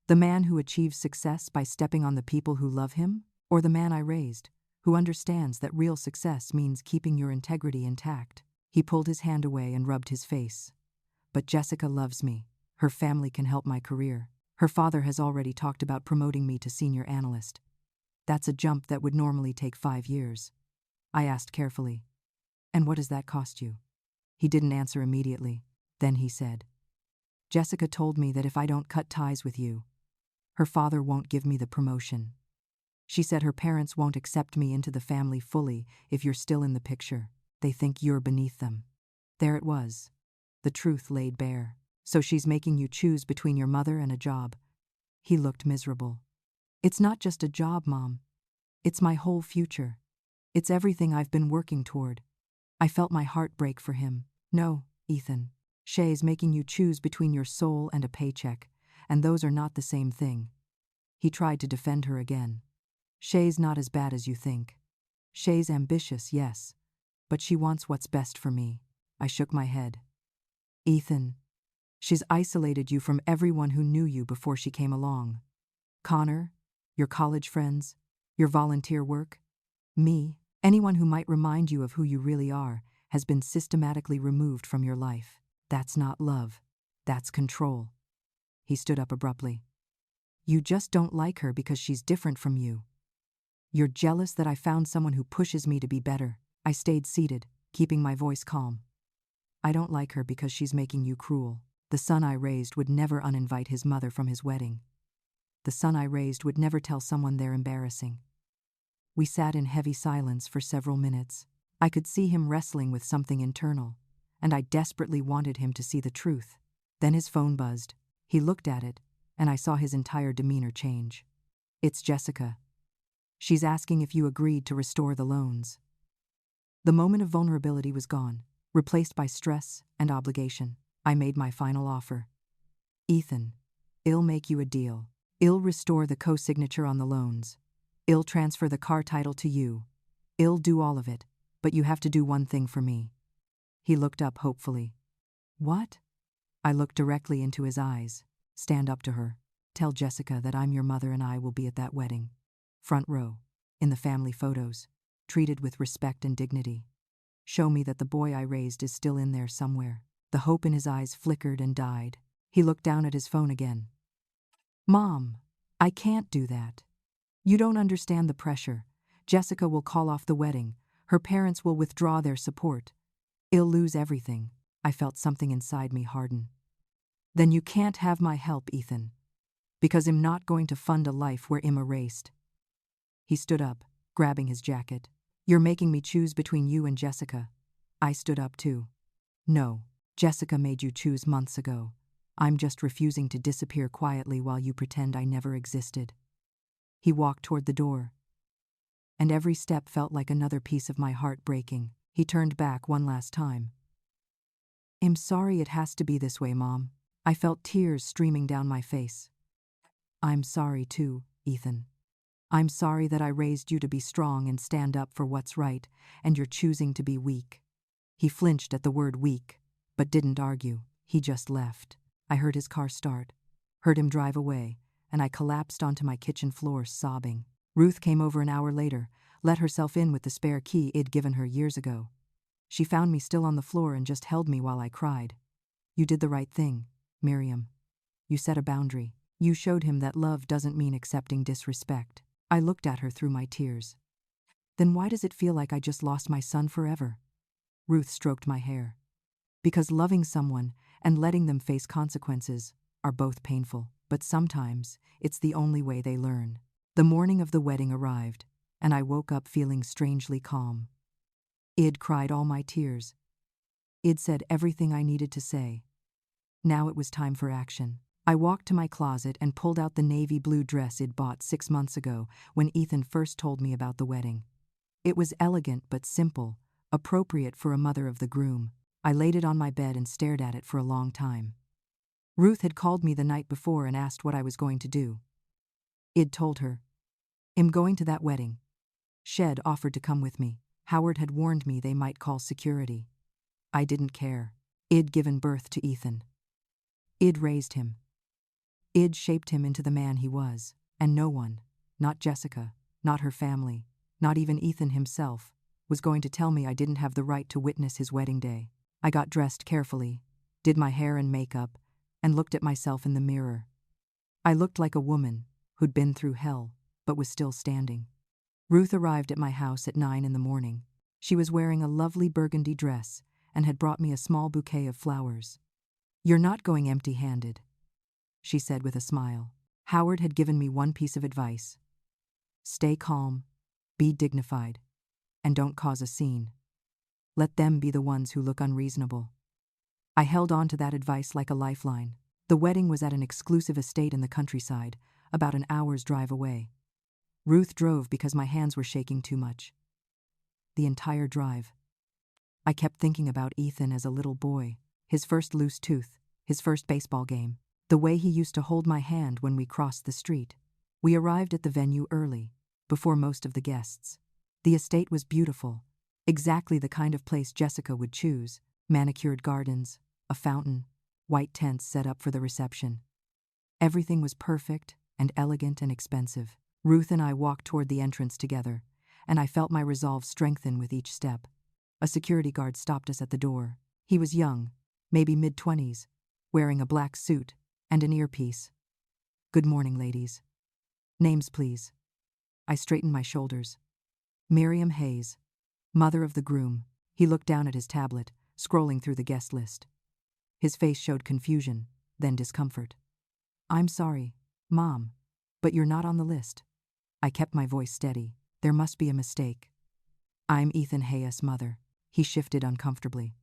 The man who achieves success by stepping on the people who love him? Or the man I raised, who understands that real success means keeping your integrity intact? He pulled his hand away and rubbed his face. But Jessica loves me. Her family can help my career. Her father has already talked about promoting me to senior analyst. That's a jump that would normally take 5 years. I asked carefully, and what does that cost you? He didn't answer immediately. Then he said, Jessica told me that if I don't cut ties with you, her father won't give me the promotion. She said her parents won't accept me into the family fully if you're still in the picture. They think you're beneath them. There it was. The truth laid bare. So she's making you choose between your mother and a job. He looked miserable. It's not just a job, Mom. It's my whole future. It's everything I've been working toward. I felt my heart break for him. No, Ethan. Shay's making you choose between your soul and a paycheck, and those are not the same thing. He tried to defend her again. Shay's not as bad as you think. Shay's ambitious, yes, but she wants what's best for me. I shook my head. Ethan, she's isolated you from everyone who knew you before she came along. Connor, your college friends, your volunteer work. Me, anyone who might remind you of who you really are, has been systematically removed from your life. That's not love. That's control. He stood up abruptly. You just don't like her because she's different from you. You're jealous that I found someone who pushes me to be better. I stayed seated, keeping my voice calm. I don't like her because she's making you cruel. The son I raised would never uninvite his mother from his wedding. The son I raised would never tell someone they're embarrassing. We sat in heavy silence for several minutes. I could see him wrestling with something internal, and I desperately wanted him to see the truth. Then his phone buzzed. He looked at it, and I saw his entire demeanor change. It's Jessica. She's asking if you agreed to restore the loans. The moment of vulnerability was gone, replaced by stress and obligation. I made my final offer. Ethan, I'll make you a deal. I'll restore the co-signature on the loans. I'll transfer the car title to you. I'll do all of it, but you have to do one thing for me. He looked up hopefully. What? I looked directly into his eyes. Stand up to her. Tell Jessica that I'm your mother and I will be at that wedding. Front row, in the family photos, treated with respect and dignity. Show me that the boy I raised is still in there somewhere. The hope in his eyes flickered and died. He looked down at his phone again. Mom, I can't do that. You don't understand the pressure. Jessica will call off the wedding. Her parents will withdraw their support. I'll lose everything. I felt something inside me harden. Then you can't have my help, Ethan. Because I'm not going to fund a life where I'm erased. He stood up, grabbing his jacket. You're making me choose between you and Jessica. I stood up too. No, Jessica made you choose months ago. I'm just refusing to disappear quietly while you pretend I never existed. He walked toward the door, and every step felt like another piece of my heart breaking. He turned back one last time. I'm sorry it has to be this way, Mom. I felt tears streaming down my face. I'm sorry too, Ethan. I'm sorry that I raised you to be strong and stand up for what's right, and you're choosing to be weak." He flinched at the word weak, but didn't argue. He just left. I heard his car start, heard him drive away, and I collapsed onto my kitchen floor sobbing. Ruth came over an hour later, let herself in with the spare key I'd given her years ago. She found me still on the floor and just held me while I cried. "You did the right thing, Miriam. You set a boundary. You showed him that love doesn't mean accepting disrespect." I looked at her through my tears. "Then why does it feel like I just lost my son forever?" Ruth stroked my hair. "Because loving someone and letting them face consequences are both painful, but sometimes it's the only way they learn." The morning of the wedding arrived, and I woke up feeling strangely calm. I'd cried all my tears. I'd said everything I needed to say. Now it was time for action. I walked to my closet and pulled out the navy blue dress I'd bought 6 months ago when Ethan first told me about the wedding. It was elegant but simple, appropriate for a mother of the groom. I laid it on my bed and stared at it for a long time. Ruth had called me the night before and asked what I was going to do. I'd told her, "I'm going to that wedding." Shed offered to come with me. Howard had warned me they might call security. I didn't care. I'd given birth to Ethan. I'd raised him. I'd shaped him into the man he was, and no one, not Jessica, not her family, not even Ethan himself, was going to tell me I didn't have the right to witness his wedding day. I got dressed carefully, did my hair and makeup, and looked at myself in the mirror. I looked like a woman who'd been through hell, but was still standing. Ruth arrived at my house at 9 in the morning. She was wearing a lovely burgundy dress and had brought me a small bouquet of flowers. "You're not going empty-handed," she said with a smile. Howard had given me one piece of advice. Stay calm, be dignified, and don't cause a scene. Let them be the ones who look unreasonable. I held on to that advice like a lifeline. The wedding was at an exclusive estate in the countryside, about an hour's drive away. Ruth drove because my hands were shaking too much. The entire drive, I kept thinking about Ethan as a little boy, his first loose tooth, his first baseball game, the way he used to hold my hand when we crossed the street. We arrived at the venue early, before most of the guests. The estate was beautiful, exactly the kind of place Jessica would choose: manicured gardens, a fountain, white tents set up for the reception. Everything was perfect and elegant and expensive. Ruth and I walked toward the entrance together, and I felt my resolve strengthen with each step. A security guard stopped us at the door. He was young, maybe mid-20s, wearing a black suit and an earpiece. "Good morning, ladies. Names, please." I straightened my shoulders. "Miriam Hayes, mother of the groom." He looked down at his tablet, scrolling through the guest list. His face showed confusion, then discomfort. "I'm sorry, Mom, but you're not on the list." I kept my voice steady. "There must be a mistake. I'm Ethan Hayes' mother." He shifted uncomfortably.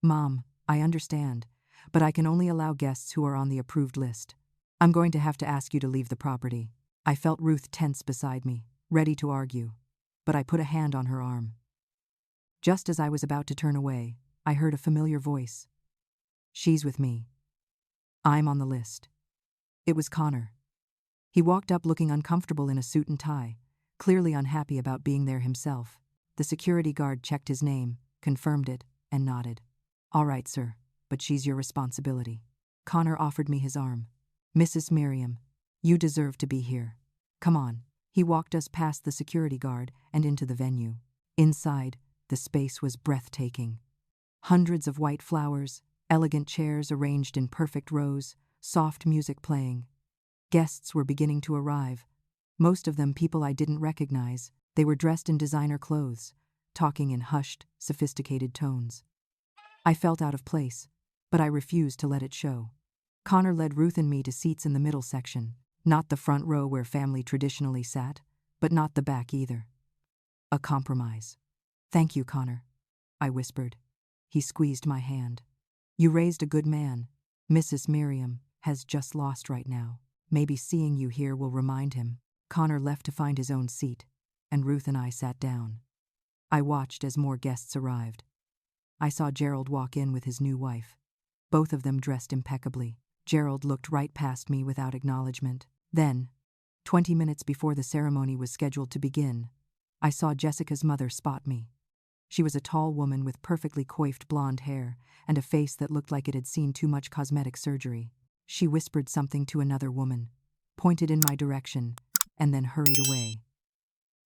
"Mom, I understand, but I can only allow guests who are on the approved list. I'm going to have to ask you to leave the property." I felt Ruth tense beside me, ready to argue, but I put a hand on her arm. Just as I was about to turn away, I heard a familiar voice. "She's with me. I'm on the list." It was Connor. He walked up looking uncomfortable in a suit and tie, clearly unhappy about being there himself. The security guard checked his name, confirmed it, and nodded. "All right, sir, but she's your responsibility." Connor offered me his arm. "Mrs. Miriam, you deserve to be here. Come on." He walked us past the security guard and into the venue. Inside, the space was breathtaking. Hundreds of white flowers, elegant chairs arranged in perfect rows, soft music playing. Guests were beginning to arrive, most of them people I didn't recognize. They were dressed in designer clothes, talking in hushed, sophisticated tones. I felt out of place, but I refused to let it show. Connor led Ruth and me to seats in the middle section, not the front row where family traditionally sat, but not the back either. A compromise. "Thank you, Connor," I whispered. He squeezed my hand. "You raised a good man. Mrs. Miriam has just lost right now. Maybe seeing you here will remind him." Connor left to find his own seat, and Ruth and I sat down. I watched as more guests arrived. I saw Gerald walk in with his new wife, both of them dressed impeccably. Gerald looked right past me without acknowledgement. Then, 20 minutes before the ceremony was scheduled to begin, I saw Jessica's mother spot me. She was a tall woman with perfectly coiffed blonde hair and a face that looked like it had seen too much cosmetic surgery. She whispered something to another woman, pointed in my direction, and then hurried away.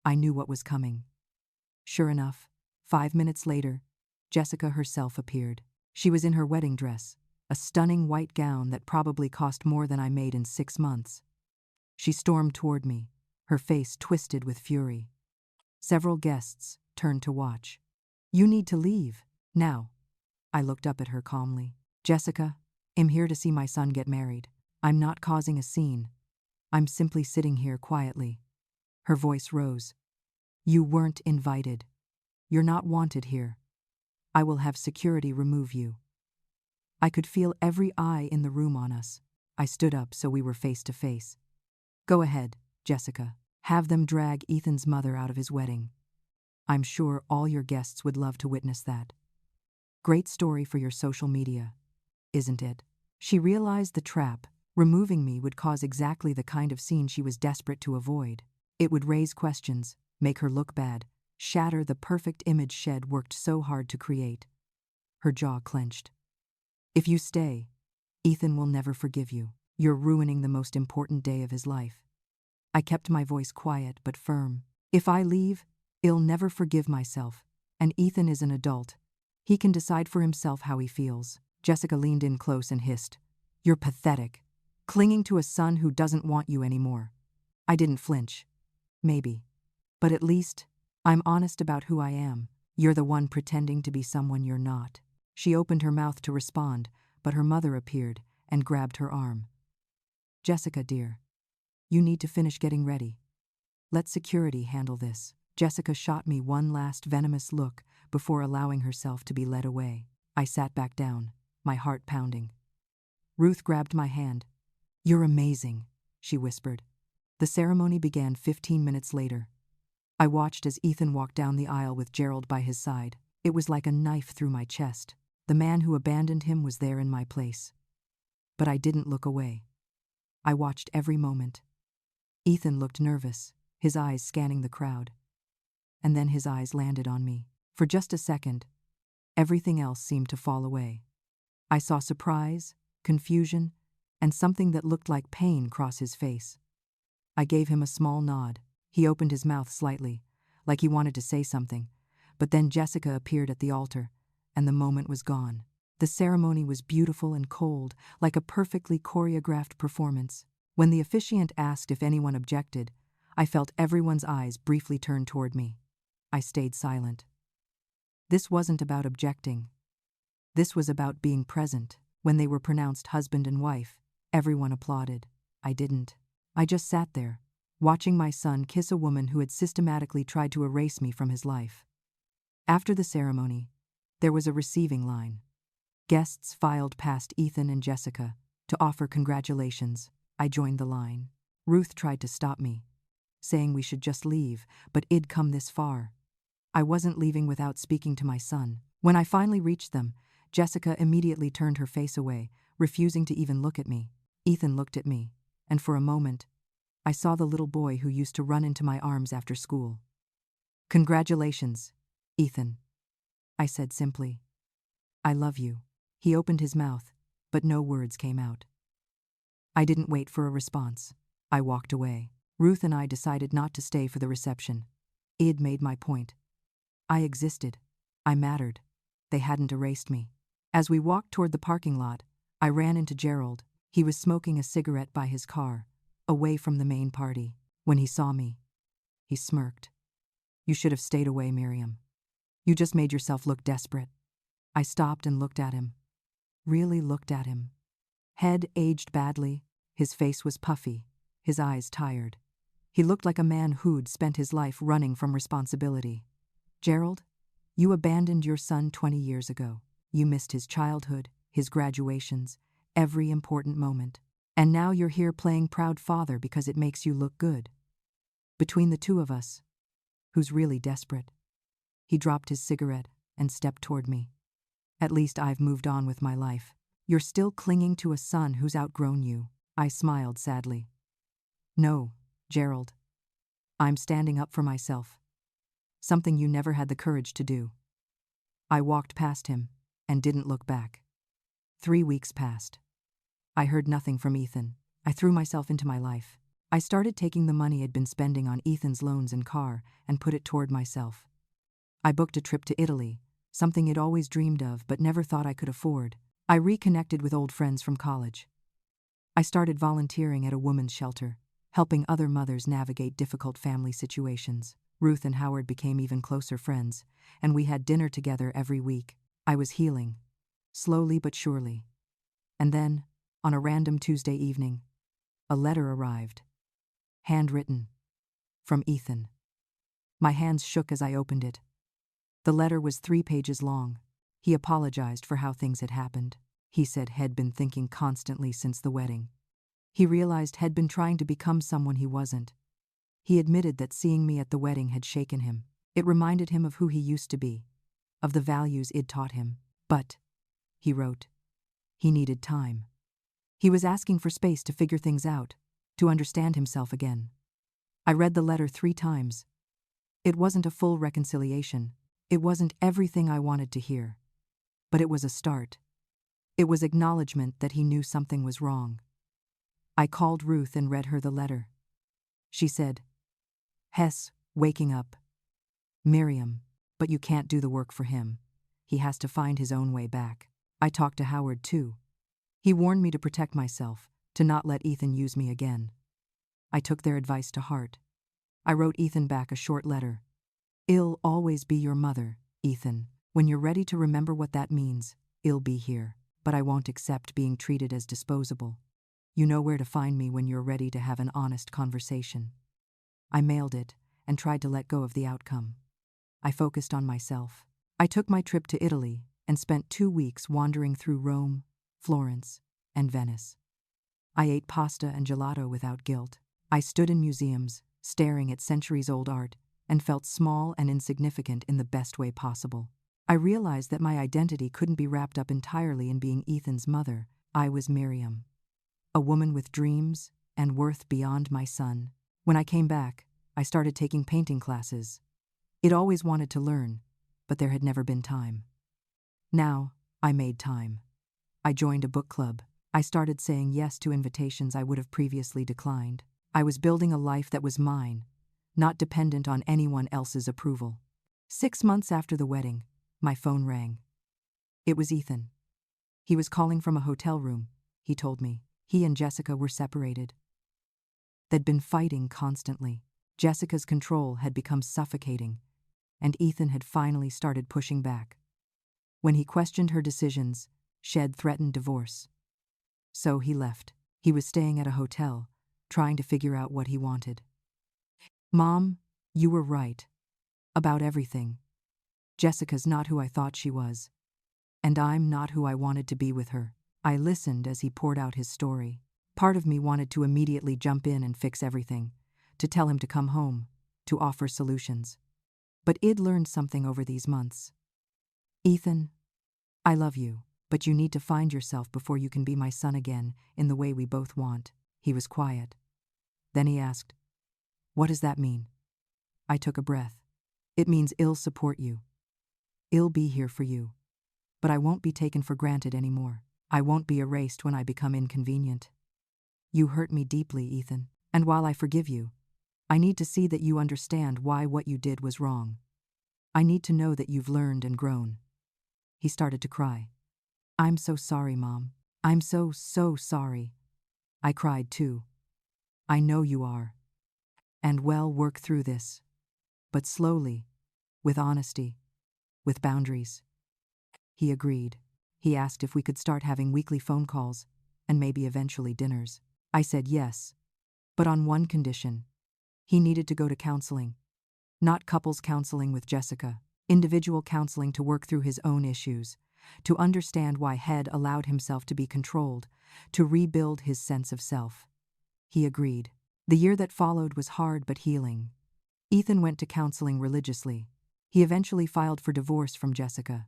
I knew what was coming. Sure enough, 5 minutes later, Jessica herself appeared. She was in her wedding dress, a stunning white gown that probably cost more than I made in 6 months. She stormed toward me, her face twisted with fury. Several guests turned to watch. "You need to leave, now." I looked up at her calmly. "Jessica, I'm here to see my son get married. I'm not causing a scene. I'm simply sitting here quietly." Her voice rose. "You weren't invited. You're not wanted here. I will have security remove you." I could feel every eye in the room on us. I stood up so we were face to face. "Go ahead, Jessica. Have them drag Ethan's mother out of his wedding. I'm sure all your guests would love to witness that. Great story for your social media, isn't it?" She realized the trap. Removing me would cause exactly the kind of scene she was desperate to avoid. It would raise questions, make her look bad, shatter the perfect image she'd worked so hard to create. Her jaw clenched. "If you stay, Ethan will never forgive you. You're ruining the most important day of his life." I kept my voice quiet but firm. "If I leave, I'll never forgive myself, and Ethan is an adult. He can decide for himself how he feels." Jessica leaned in close and hissed, "You're pathetic, clinging to a son who doesn't want you anymore." I didn't flinch. Maybe. But at least, I'm honest about who I am. You're the one pretending to be someone you're not. She opened her mouth to respond, but her mother appeared and grabbed her arm. "Jessica, dear, you need to finish getting ready. Let security handle this." Jessica shot me one last venomous look before allowing herself to be led away. I sat back down, my heart pounding. Ruth grabbed my hand. "You're amazing," she whispered. The ceremony began 15 minutes later. I watched as Ethan walked down the aisle with Gerald by his side. It was like a knife through my chest. The man who abandoned him was there in my place. But I didn't look away. I watched every moment. Ethan looked nervous, his eyes scanning the crowd. And then his eyes landed on me. For just a second, everything else seemed to fall away. I saw surprise, confusion, and something that looked like pain cross his face. I gave him a small nod. He opened his mouth slightly, like he wanted to say something, but then Jessica appeared at the altar, and the moment was gone. The ceremony was beautiful and cold, like a perfectly choreographed performance. When the officiant asked if anyone objected, I felt everyone's eyes briefly turn toward me. I stayed silent. This wasn't about objecting. This was about being present. When they were pronounced husband and wife, everyone applauded. I didn't. I just sat there, watching my son kiss a woman who had systematically tried to erase me from his life. After the ceremony, there was a receiving line. Guests filed past Ethan and Jessica to offer congratulations. I joined the line. Ruth tried to stop me, saying we should just leave, but it'd come this far. I wasn't leaving without speaking to my son. When I finally reached them, Jessica immediately turned her face away, refusing to even look at me. Ethan looked at me, and for a moment, I saw the little boy who used to run into my arms after school. "Congratulations, Ethan," I said simply. "I love you." He opened his mouth, but no words came out. I didn't wait for a response. I walked away. Ruth and I decided not to stay for the reception. I'd made my point. I existed. I mattered. They hadn't erased me. As we walked toward the parking lot, I ran into Gerald. He was smoking a cigarette by his car, away from the main party. When he saw me, he smirked. "You should have stayed away, Miriam. You just made yourself look desperate." I stopped and looked at him. Really looked at him. Head aged badly, his face was puffy, his eyes tired. He looked like a man who'd spent his life running from responsibility. "Gerald, you abandoned your son 20 years ago. You missed his childhood, his graduations, every important moment. And now you're here playing proud father because it makes you look good. Between the two of us, who's really desperate?" He dropped his cigarette and stepped toward me. "At least I've moved on with my life. You're still clinging to a son who's outgrown you." I smiled sadly. "No, Gerald. I'm standing up for myself. Something you never had the courage to do. I walked past him and didn't look back. 3 weeks passed. I heard nothing from Ethan. I threw myself into my life. I started taking the money I'd been spending on Ethan's loans and car and put it toward myself. I booked a trip to Italy, something I'd always dreamed of but never thought I could afford. I reconnected with old friends from college. I started volunteering at a women's shelter, helping other mothers navigate difficult family situations. Ruth and Howard became even closer friends, and we had dinner together every week. I was healing, slowly but surely. And then, on a random Tuesday evening, a letter arrived. Handwritten. From Ethan. My hands shook as I opened it. The letter was 3 pages long. He apologized for how things had happened. He said he'd been thinking constantly since the wedding. He realized he'd been trying to become someone he wasn't. He admitted that seeing me at the wedding had shaken him. It reminded him of who he used to be, of the values I'd taught him. But, he wrote, he needed time. He was asking for space to figure things out, to understand himself again. I read the letter 3 times. It wasn't a full reconciliation. It wasn't everything I wanted to hear. But it was a start. It was acknowledgement that he knew something was wrong. I called Ruth and read her the letter. She said, Hess, waking up. Miriam, but you can't do the work for him. He has to find his own way back. I talked to Howard too. He warned me to protect myself, to not let Ethan use me again. I took their advice to heart. I wrote Ethan back a short letter. I'll always be your mother, Ethan. When you're ready to remember what that means, I'll be here. But I won't accept being treated as disposable. You know where to find me when you're ready to have an honest conversation. I mailed it and tried to let go of the outcome. I focused on myself. I took my trip to Italy and spent 2 weeks wandering through Rome, Florence, and Venice. I ate pasta and gelato without guilt. I stood in museums, staring at centuries-old art, and felt small and insignificant in the best way possible. I realized that my identity couldn't be wrapped up entirely in being Ethan's mother. I was Miriam, a woman with dreams and worth beyond my son. When I came back, I started taking painting classes. I'd always wanted to learn, but there had never been time. Now, I made time. I joined a book club. I started saying yes to invitations I would have previously declined. I was building a life that was mine, not dependent on anyone else's approval. 6 months after the wedding, my phone rang. It was Ethan. He was calling from a hotel room, he told me. He and Jessica were separated. They'd been fighting constantly. Jessica's control had become suffocating, and Ethan had finally started pushing back. When he questioned her decisions, she'd threatened divorce. So he left. He was staying at a hotel, trying to figure out what he wanted. Mom, you were right. About everything. Jessica's not who I thought she was. And I'm not who I wanted to be with her. I listened as he poured out his story. Part of me wanted to immediately jump in and fix everything, to tell him to come home, to offer solutions. But I'd learned something over these months. Ethan, I love you, but you need to find yourself before you can be my son again in the way we both want. He was quiet. Then he asked, What does that mean? I took a breath. It means I'll support you. I'll be here for you. But I won't be taken for granted anymore. I won't be erased when I become inconvenient. You hurt me deeply, Ethan, and while I forgive you, I need to see that you understand why what you did was wrong. I need to know that you've learned and grown. He started to cry. I'm so sorry, Mom. I'm so sorry. I cried too. I know you are. And we'll work through this. But slowly, with honesty, with boundaries. He agreed. He asked if we could start having weekly phone calls, and maybe eventually dinners. I said yes, but on one condition. He needed to go to counseling. Not couples counseling with Jessica, individual counseling to work through his own issues, to understand why he'd allowed himself to be controlled, to rebuild his sense of self. He agreed. The year that followed was hard but healing. Ethan went to counseling religiously. He eventually filed for divorce from Jessica.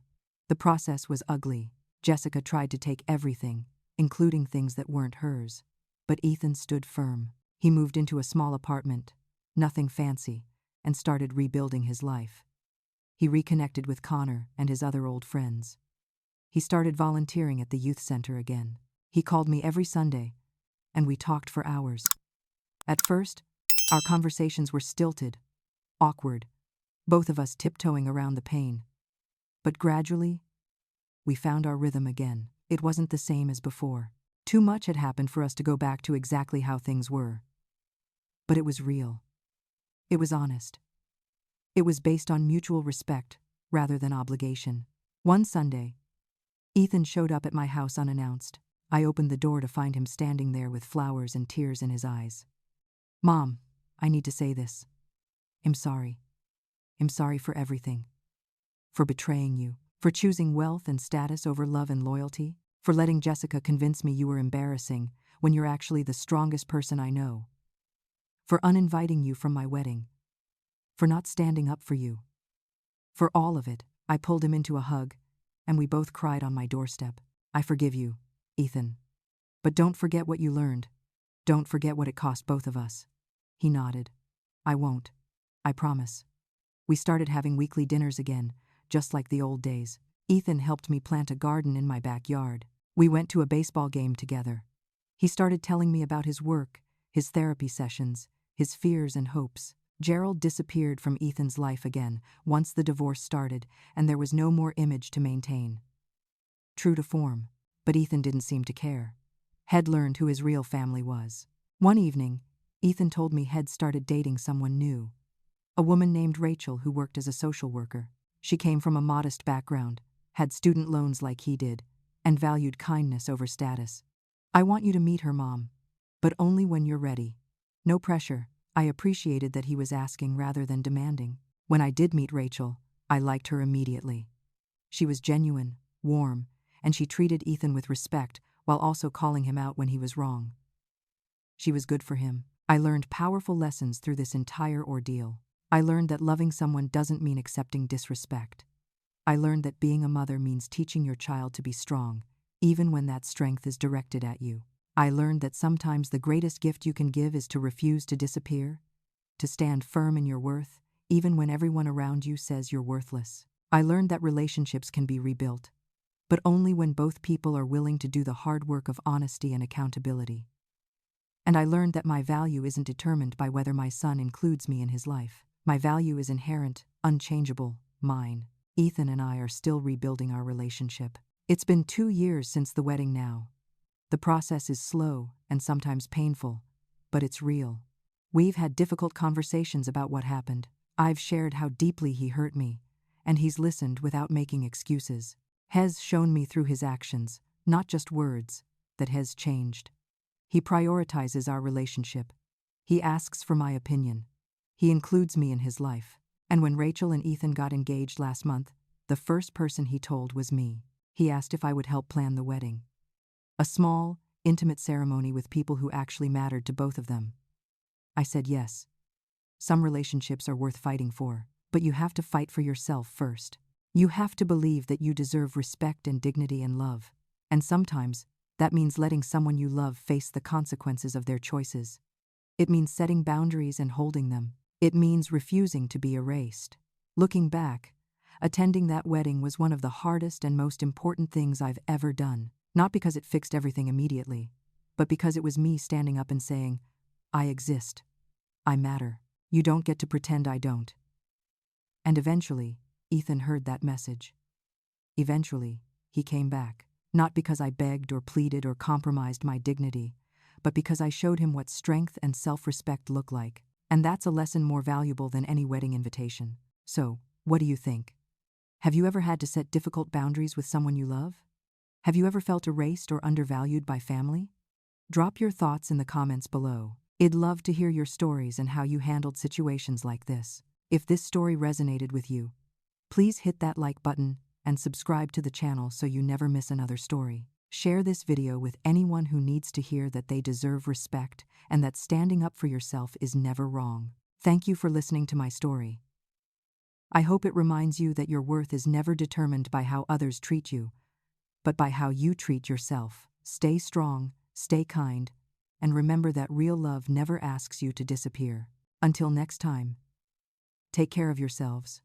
The process was ugly. Jessica tried to take everything, including things that weren't hers. But Ethan stood firm. He moved into a small apartment, nothing fancy, and started rebuilding his life. He reconnected with Connor and his other old friends. He started volunteering at the youth center again. He called me every Sunday, and we talked for hours. At first, our conversations were stilted, awkward, both of us tiptoeing around the pain. But gradually, we found our rhythm again. It wasn't the same as before. Too much had happened for us to go back to exactly how things were. But it was real. It was honest. It was based on mutual respect rather than obligation. One Sunday, Ethan showed up at my house unannounced. I opened the door to find him standing there with flowers and tears in his eyes. "Mom, I need to say this. I'm sorry. I'm sorry for everything. For betraying you. For choosing wealth and status over love and loyalty. For letting Jessica convince me you were embarrassing when you're actually the strongest person I know. For uninviting you from my wedding. For not standing up for you. For all of it." I pulled him into a hug, and we both cried on my doorstep. "I forgive you, Ethan. But don't forget what you learned. Don't forget what it cost both of us." He nodded. "I won't. I promise." We started having weekly dinners again, just like the old days. Ethan helped me plant a garden in my backyard. We went to a baseball game together. He started telling me about his work, his therapy sessions, his fears and hopes. Gerald disappeared from Ethan's life again once the divorce started, and there was no more image to maintain. True to form, but Ethan didn't seem to care. Head learned who his real family was. One evening, Ethan told me Head started dating someone new. A woman named Rachel who worked as a social worker. She came from a modest background, had student loans like he did, and valued kindness over status. "I want you to meet her, Mom, but only when you're ready. No pressure." I appreciated that he was asking rather than demanding. When I did meet Rachel, I liked her immediately. She was genuine, warm, and she treated Ethan with respect while also calling him out when he was wrong. She was good for him. I learned powerful lessons through this entire ordeal. I learned that loving someone doesn't mean accepting disrespect. I learned that being a mother means teaching your child to be strong, even when that strength is directed at you. I learned that sometimes the greatest gift you can give is to refuse to disappear, to stand firm in your worth, even when everyone around you says you're worthless. I learned that relationships can be rebuilt, but only when both people are willing to do the hard work of honesty and accountability. And I learned that my value isn't determined by whether my son includes me in his life. My value is inherent, unchangeable, mine. Ethan and I are still rebuilding our relationship. It's been 2 years since the wedding now. The process is slow and sometimes painful, but it's real. We've had difficult conversations about what happened. I've shared how deeply he hurt me, and he's listened without making excuses. Has shown me through his actions, not just words, that has changed. He prioritizes our relationship. He asks for my opinion. He includes me in his life. And when Rachel and Ethan got engaged last month, the first person he told was me. He asked if I would help plan the wedding. A small, intimate ceremony with people who actually mattered to both of them. I said yes. Some relationships are worth fighting for, but you have to fight for yourself first. You have to believe that you deserve respect and dignity and love. And sometimes, that means letting someone you love face the consequences of their choices. It means setting boundaries and holding them. It means refusing to be erased. Looking back, attending that wedding was one of the hardest and most important things I've ever done. Not because it fixed everything immediately, but because it was me standing up and saying, "I exist. I matter. You don't get to pretend I don't." And eventually, Ethan heard that message. Eventually, he came back. Not because I begged or pleaded or compromised my dignity, but because I showed him what strength and self-respect look like. And that's a lesson more valuable than any wedding invitation. So, what do you think? Have you ever had to set difficult boundaries with someone you love? Have you ever felt erased or undervalued by family? Drop your thoughts in the comments below. I'd love to hear your stories and how you handled situations like this. If this story resonated with you, please hit that like button and subscribe to the channel so you never miss another story. Share this video with anyone who needs to hear that they deserve respect and that standing up for yourself is never wrong. Thank you for listening to my story. I hope it reminds you that your worth is never determined by how others treat you, but by how you treat yourself. Stay strong, stay kind, and remember that real love never asks you to disappear. Until next time, take care of yourselves.